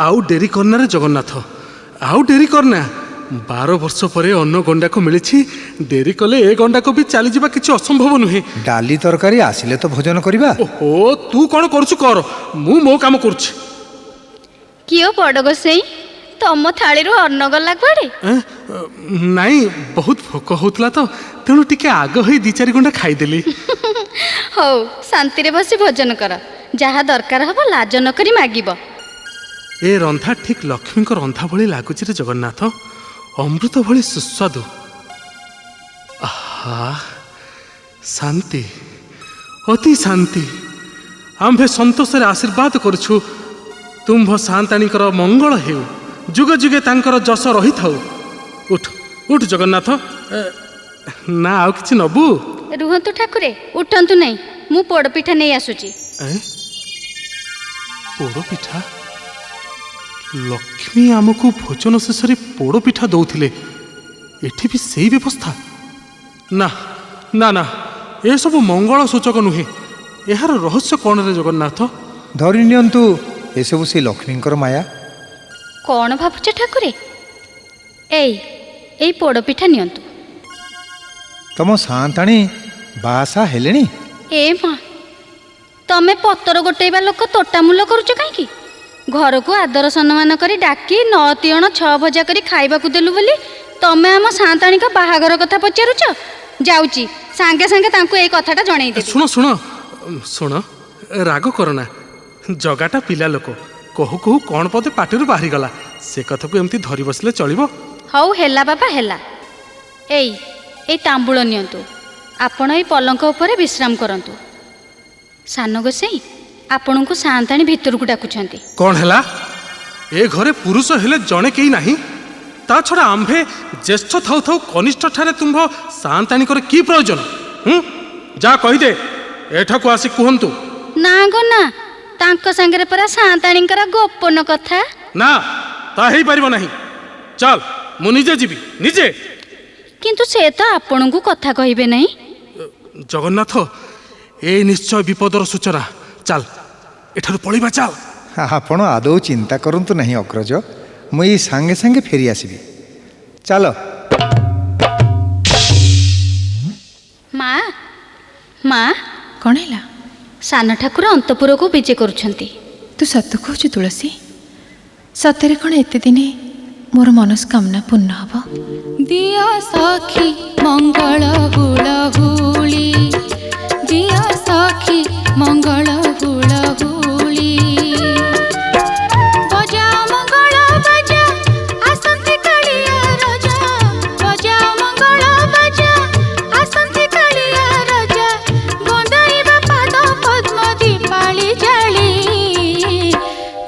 ଆଉ ଡେରି କରନାରେ ଜଗନ୍ନାଥ, ଆଉ ଡେରି କରନା। 12 ବର୍ଷ ପରେ ଅନ୍ନ ଗଣ୍ଡାକୁ ମିଳିଛି। ଡେରି କଲେ ଏ ଗଣ୍ଡାକୁ ବି ଚାଲିଯିବା କିଛି ଅସମ୍ଭବ ନୁହେଁ। ଡାଲି ତରକାରୀ ଆସିଲେ ତ ଭୋଜନ କରିବା। ଓହୋ, ତୁ କ'ଣ କରୁଛୁ କର, ମୁଁ ମୋ କାମ କରୁଛି। କିଓ ବଡ଼ ଗୋସାଇଁ, ତମ ଥାଳିରୁ ଅନ୍ନ ଗଲା କୁଆଡ଼େ? ନାଇଁ, ବହୁତ ଭୋକ ହଉଥିଲା ତ, ତେଣୁ ଟିକେ ଆଗ ହୋଇ 2-4 ଗୁଣ୍ଡା ଖାଇଦେଲି। ହଉ, ଶାନ୍ତିରେ ବସି ଭୋଜନ କର। ଯାହା ଦରକାର ହବ ଲାଜ ନ କରି ମାଗିବ। ଏ ରନ୍ଧା ଠିକ୍ ଲକ୍ଷ୍ମୀଙ୍କ ରନ୍ଧା ଭଳି ଲାଗୁଛି ରେ ଜଗନ୍ନାଥ। ଅମୃତ ଭଳି ସୁସ୍ୱାଦୁ। ଆହା, ଶାନ୍ତି, ଅତି ଶାନ୍ତି। ଆମ୍ଭେ ସନ୍ତୋଷରେ ଆଶୀର୍ବାଦ କରୁଛୁ, ତୁମ୍ଭ ସାନ୍ତାଣୀଙ୍କର ମଙ୍ଗଳ ହେଉ, ଯୁଗେ ଯୁଗେ ତାଙ୍କର ଯଶ ରହିଥାଉ। ଉଠ ଉଠ ଜଗନ୍ନାଥ। ନା ଆଉ କିଛି ନବୁ? ରୁହନ୍ତୁ ଠାକୁରେ, ଉଠନ୍ତୁ ନାହିଁ, ମୁଁ ପୋଡ଼ପିଠା ନେଇ ଆସୁଛି। ପୋଡ଼ପିଠା? ଲକ୍ଷ୍ମୀ ଆମକୁ ଭୋଜନ ଶେଷରେ ପୋଡ଼ପିଠା ଦଉଥିଲେ, ଏଠି ବି ସେଇ ବ୍ୟବସ୍ଥା? ନା ନା ନା, ଏସବୁ ମଙ୍ଗଳ ସୂଚକ ନୁହେଁ। ଏହାର ରହସ୍ୟ କ'ଣ ରେ ଜଗନ୍ନାଥ? ଧରି ନିଅନ୍ତୁ, ଏସବୁ ସେ ଲକ୍ଷ୍ମୀଙ୍କର ମାୟା। କ'ଣ ଭାବୁଛ ଠାକୁରେ? ଏଇ ପୋଡ଼ପିଠା ନିଅନ୍ତୁ। ତମ ସାନ୍ତାଣୀ ବାହାସା ହେଲେଣି? ଏ ମା, ତମେ ପତର ଗୋଟେଇବା ଲୋକ ତୋଟାମୂଲ କରୁଛ କାହିଁକି? ଘରକୁ ଆଦର ସମ୍ମାନ କରି ଡାକି 9 ତିଅଣ 6 ଭଜା କରି ଖାଇବାକୁ ଦେଲୁ ବୋଲି ତମେ ଆମ ସାନ୍ତାଣୀଙ୍କ ବାହାଘର କଥା ପଚାରୁଛ? ଯାଉଛି, ସାଙ୍ଗେ ସାଙ୍ଗେ ତାଙ୍କୁ ଏଇ କଥାଟା ଜଣେଇଦେବି। ଶୁଣ ଶୁଣ ଶୁଣ, ରାଗ କରନା। ଜଗାଟା ପିଲା ଲୋକ, କହୁ କହୁ କ'ଣ ପଦେ ପାଟିରୁ ବାହାରିଗଲା। ସେ କଥାକୁ ଏମିତି ଧରି ବସିଲେ ଚଳିବ? ହଉ ହେଲା ବାବା ହେଲା। ଏଇ ତାମ୍ବୁଳ ନିଅନ୍ତୁ, ଆପଣ ଏଇ ପଲଙ୍କ ଉପରେ ବିଶ୍ରାମ କରନ୍ତୁ। ସାନ ଗୋସାଇଁ, ଆପଣଙ୍କୁ ସାନ୍ତାଣୀ ଭିତରକୁ ଡାକୁଛନ୍ତି। କ'ଣ ହେଲା? ଏ ଘରେ ପୁରୁଷ ହେଲେ ଜଣେ କେହି ନାହିଁ? ତା ଛଡ଼ା ଆମ୍ଭେ ଜ୍ୟେଷ୍ଠ ଥାଉ ଥାଉ କନିଷ୍ଠ ଠାରେ ତୁମ୍ଭ ସାନ୍ତାଣୀଙ୍କର କି ପ୍ରୟୋଜନ? ଯା କହିଦେ, ଏଠାକୁ ଆସି କୁହନ୍ତୁ। ନା ଗো ନା, ତାଙ୍କ ସାଙ୍ଗରେ ପରା ସାନ୍ତାଣୀଙ୍କର ଗୋପନ କଥା। ନା ତା ହେଇପାରିବ ନାହିଁ। ଚାଲ ମୁଁ ନିଜେ ଯିବି ନିଜେ। କିନ୍ତୁ ସେ ତ ଆପଣଙ୍କୁ କଥା କହିବେ ନାହିଁ। ଜଗନ୍ନାଥ ଏ ନିଶ୍ଚୟ ବିପଦର ସୂଚନା। ଚାଲ ଏଠାରୁ ପଳେଇବା ଚାଲ। ଆପଣ ଆଦୌ ଚିନ୍ତା କରନ୍ତୁ ନାହିଁ ଅଗ୍ରଜ, ମୁଁ ଏଇ ସାଙ୍ଗେ ସାଙ୍ଗେ ଫେରି ଆସିବି। ଚାଲ। ମା ମା କ'ଣ ହେଲା? ସାନ ଠାକୁର ଅନ୍ତପୁରକୁ ବିଜେ କରୁଛନ୍ତି। ତୁ ସତ କହୁଛୁ ତୁଳସୀ? ସତରେ କ'ଣ ଏତେ ଦିନେ ମୋର ମନସ୍କାମନା ପୂର୍ଣ୍ଣ ହେବ? ଦିଅ ସଖୀ ମଙ୍ଗଳ ହୁଳହୁଳି, ଦିଅ ସଖୀ ମଙ୍ଗଳ ହୁଳହୁଳି। ବଜା ମଙ୍ଗଳ ବାଜା ଆସନ୍ତି କାଳିଆ ରଜା, ବଜା ମଙ୍ଗଳ ବାଜା ଆସନ୍ତି କାଳିଆ ରଜା। ବନ୍ଦାଇବା ପାଦ ପଦ୍ମ ଦୀପାଳି ଜାଳି,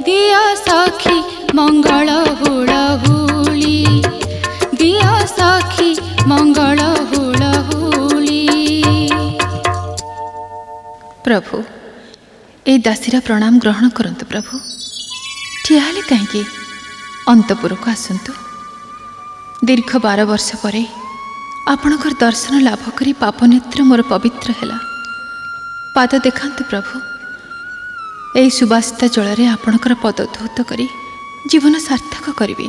ଦିଅ ସଖୀ ମଙ୍ଗଳ ହୁଳହୁଳି, ଦିଅ ସଖୀ ମଙ୍ଗଳ ହୁଳହୁଳି। ପ୍ରଭୁ ଏଇ ଦାସୀର ପ୍ରଣାମ ଗ୍ରହଣ କରନ୍ତୁ। ପ୍ରଭୁ ଠିଆ ହେଲେ କାହିଁକି? ଅନ୍ତପୁରକୁ ଆସନ୍ତୁ। ଦୀର୍ଘ 12 ବର୍ଷ ପରେ ଆପଣଙ୍କର ଦର୍ଶନ ଲାଭ କରି ପାପ ନେତ୍ର ମୋର ପବିତ୍ର ହେଲା। ପାଦ ଦେଖାନ୍ତୁ ପ୍ରଭୁ। ଏହି ସୁବାସିତ ଜଳରେ ଆପଣଙ୍କର ପଦ ଧୌତ କରି ଜୀବନ ସାର୍ଥକ କରିବି।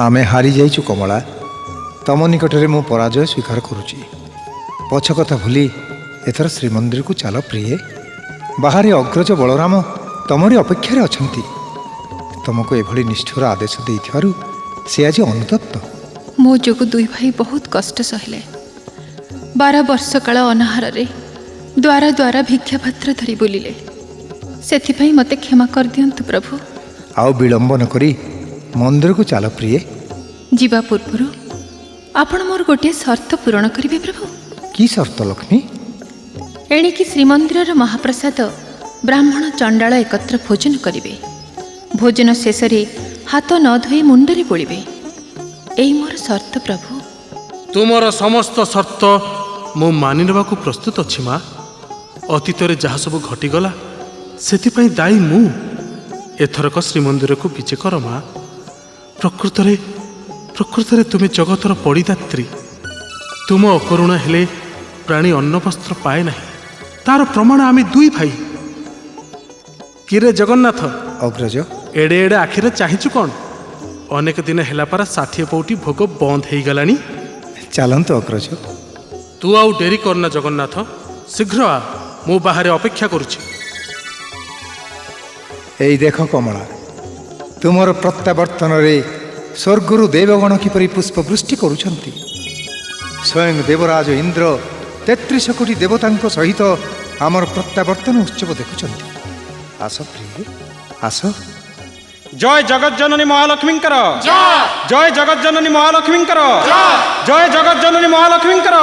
ଆମେ ହାରିଯାଇଛୁ କମଳା, ତମ ନିକଟରେ ମୁଁ ପରାଜୟ ସ୍ୱୀକାର କରୁଛି। ପଛ କଥା ଭୁଲି ଏଥର ଶ୍ରୀମନ୍ଦିରକୁ ଚାଲ ପ୍ରିୟେ। ବାହାରେ ଅଗ୍ରଜ ବଳରାମ ତମରି ଅପେକ୍ଷାରେ ଅଛନ୍ତି। ତମକୁ ଏଭଳି ନିଷ୍ଠୁର ଆଦେଶ ଦେଇଥିବାରୁ ସେ ଆଜି ଅନୁତପ୍ତ। ମୋ ଯୋଗୁଁ ଦୁଇ ଭାଇ ବହୁତ କଷ୍ଟ ସହିଲେ। 12 ବର୍ଷ କାଳ ଅନାହାରରେ ଦ୍ୱାର ଦ୍ୱାର ଭିକ୍ଷାପାତ୍ର ଧରି ବୁଲିଲେ। ସେଥିପାଇଁ ମୋତେ କ୍ଷମା କରିଦିଅନ୍ତୁ ପ୍ରଭୁ। ଆଉ ବିଳମ୍ବ ନ କରି ମନ୍ଦିରକୁ ଚାଲ ପ୍ରିୟେ। ଯିବା ପୂର୍ବରୁ ଆପଣ ମୋର ଗୋଟିଏ ସର୍ତ୍ତ ପୂରଣ କରିବେ ପ୍ରଭୁ। କି ସର୍ତ୍ତ ଲକ୍ଷ୍ମୀ? ଏଣିକି ଶ୍ରୀମନ୍ଦିରର ମହାପ୍ରସାଦ ବ୍ରାହ୍ମଣ ଚଣ୍ଡାଳ ଏକତ୍ର ଭୋଜନ କରିବେ। ଭୋଜନ ଶେଷରେ ହାତ ନ ଧୋଇ ମୁଣ୍ଡରେ ବୋଳିବେ। ଏଇ ମୋର ସର୍ତ୍ତ ପ୍ରଭୁ। ତୁମର ସମସ୍ତ ସର୍ତ୍ତ ମୁଁ ମାନି ନେବାକୁ ପ୍ରସ୍ତୁତ ଅଛି ମା। ଅତୀତରେ ଯାହା ସବୁ ଘଟିଗଲା ସେଥିପାଇଁ ଦାୟୀ ମୁଁ। ଏଥରକ ଶ୍ରୀମନ୍ଦିରକୁ ବିଜେ କର ମା। ପ୍ରକୃତରେ ତୁମେ ଜଗତର ପଡ଼ିଦାତ୍ରୀ। ତୁମ ଅକରୁଣା ହେଲେ ପ୍ରାଣୀ ଅନ୍ନବସ୍ତ୍ର ପାଏ ନାହିଁ। ତାର ପ୍ରମାଣ ଆମେ ଦୁଇ ଭାଇ। କିରେ ଜଗନ୍ନାଥ, ଅଗ୍ରଜ ଏଡ଼େ ଏଡ଼େ ଆଖିରେ ଚାହିଁଛୁ କ'ଣ? ଅନେକ ଦିନ ହେଲା ପରା 60 ପଉଟି ଭୋଗ ବନ୍ଦ ହେଇଗଲାଣି। ଚାଲନ୍ତୁ ଅଗ୍ରଜ। ତୁ ଆଉ ଡେରି କରନା ଜଗନ୍ନାଥ, ଶୀଘ୍ର ଆ, ମୁଁ ବାହାରେ ଅପେକ୍ଷା କରୁଛି। ଏଇ ଦେଖ କମଳା, ତୁମର ପ୍ରତ୍ୟାବର୍ତ୍ତନରେ ସ୍ୱର୍ଗରୁ ଦେବଗଣ କିପରି ପୁଷ୍ପବୃଷ୍ଟି କରୁଛନ୍ତି। ସ୍ୱୟଂ ଦେବରାଜ ଇନ୍ଦ୍ର 33 କୋଟି ଦେବତାଙ୍କ ସହିତ ଆମର ପ୍ରତ୍ୟାବର୍ତ୍ତନ ଉତ୍ସବ ଦେଖୁଛନ୍ତି। ଆସ ପ୍ରିୟ ଆସ। ଜୟ ଜଗଜ୍ଜନନୀ ମହାଲକ୍ଷ୍ମୀଙ୍କର, ଜୟ ଜଗଜ୍ଜନନୀ ମହାଲକ୍ଷ୍ମୀଙ୍କର, ଜୟ ଜଗଜ୍ଜନନୀ ମହାଲକ୍ଷ୍ମୀଙ୍କର।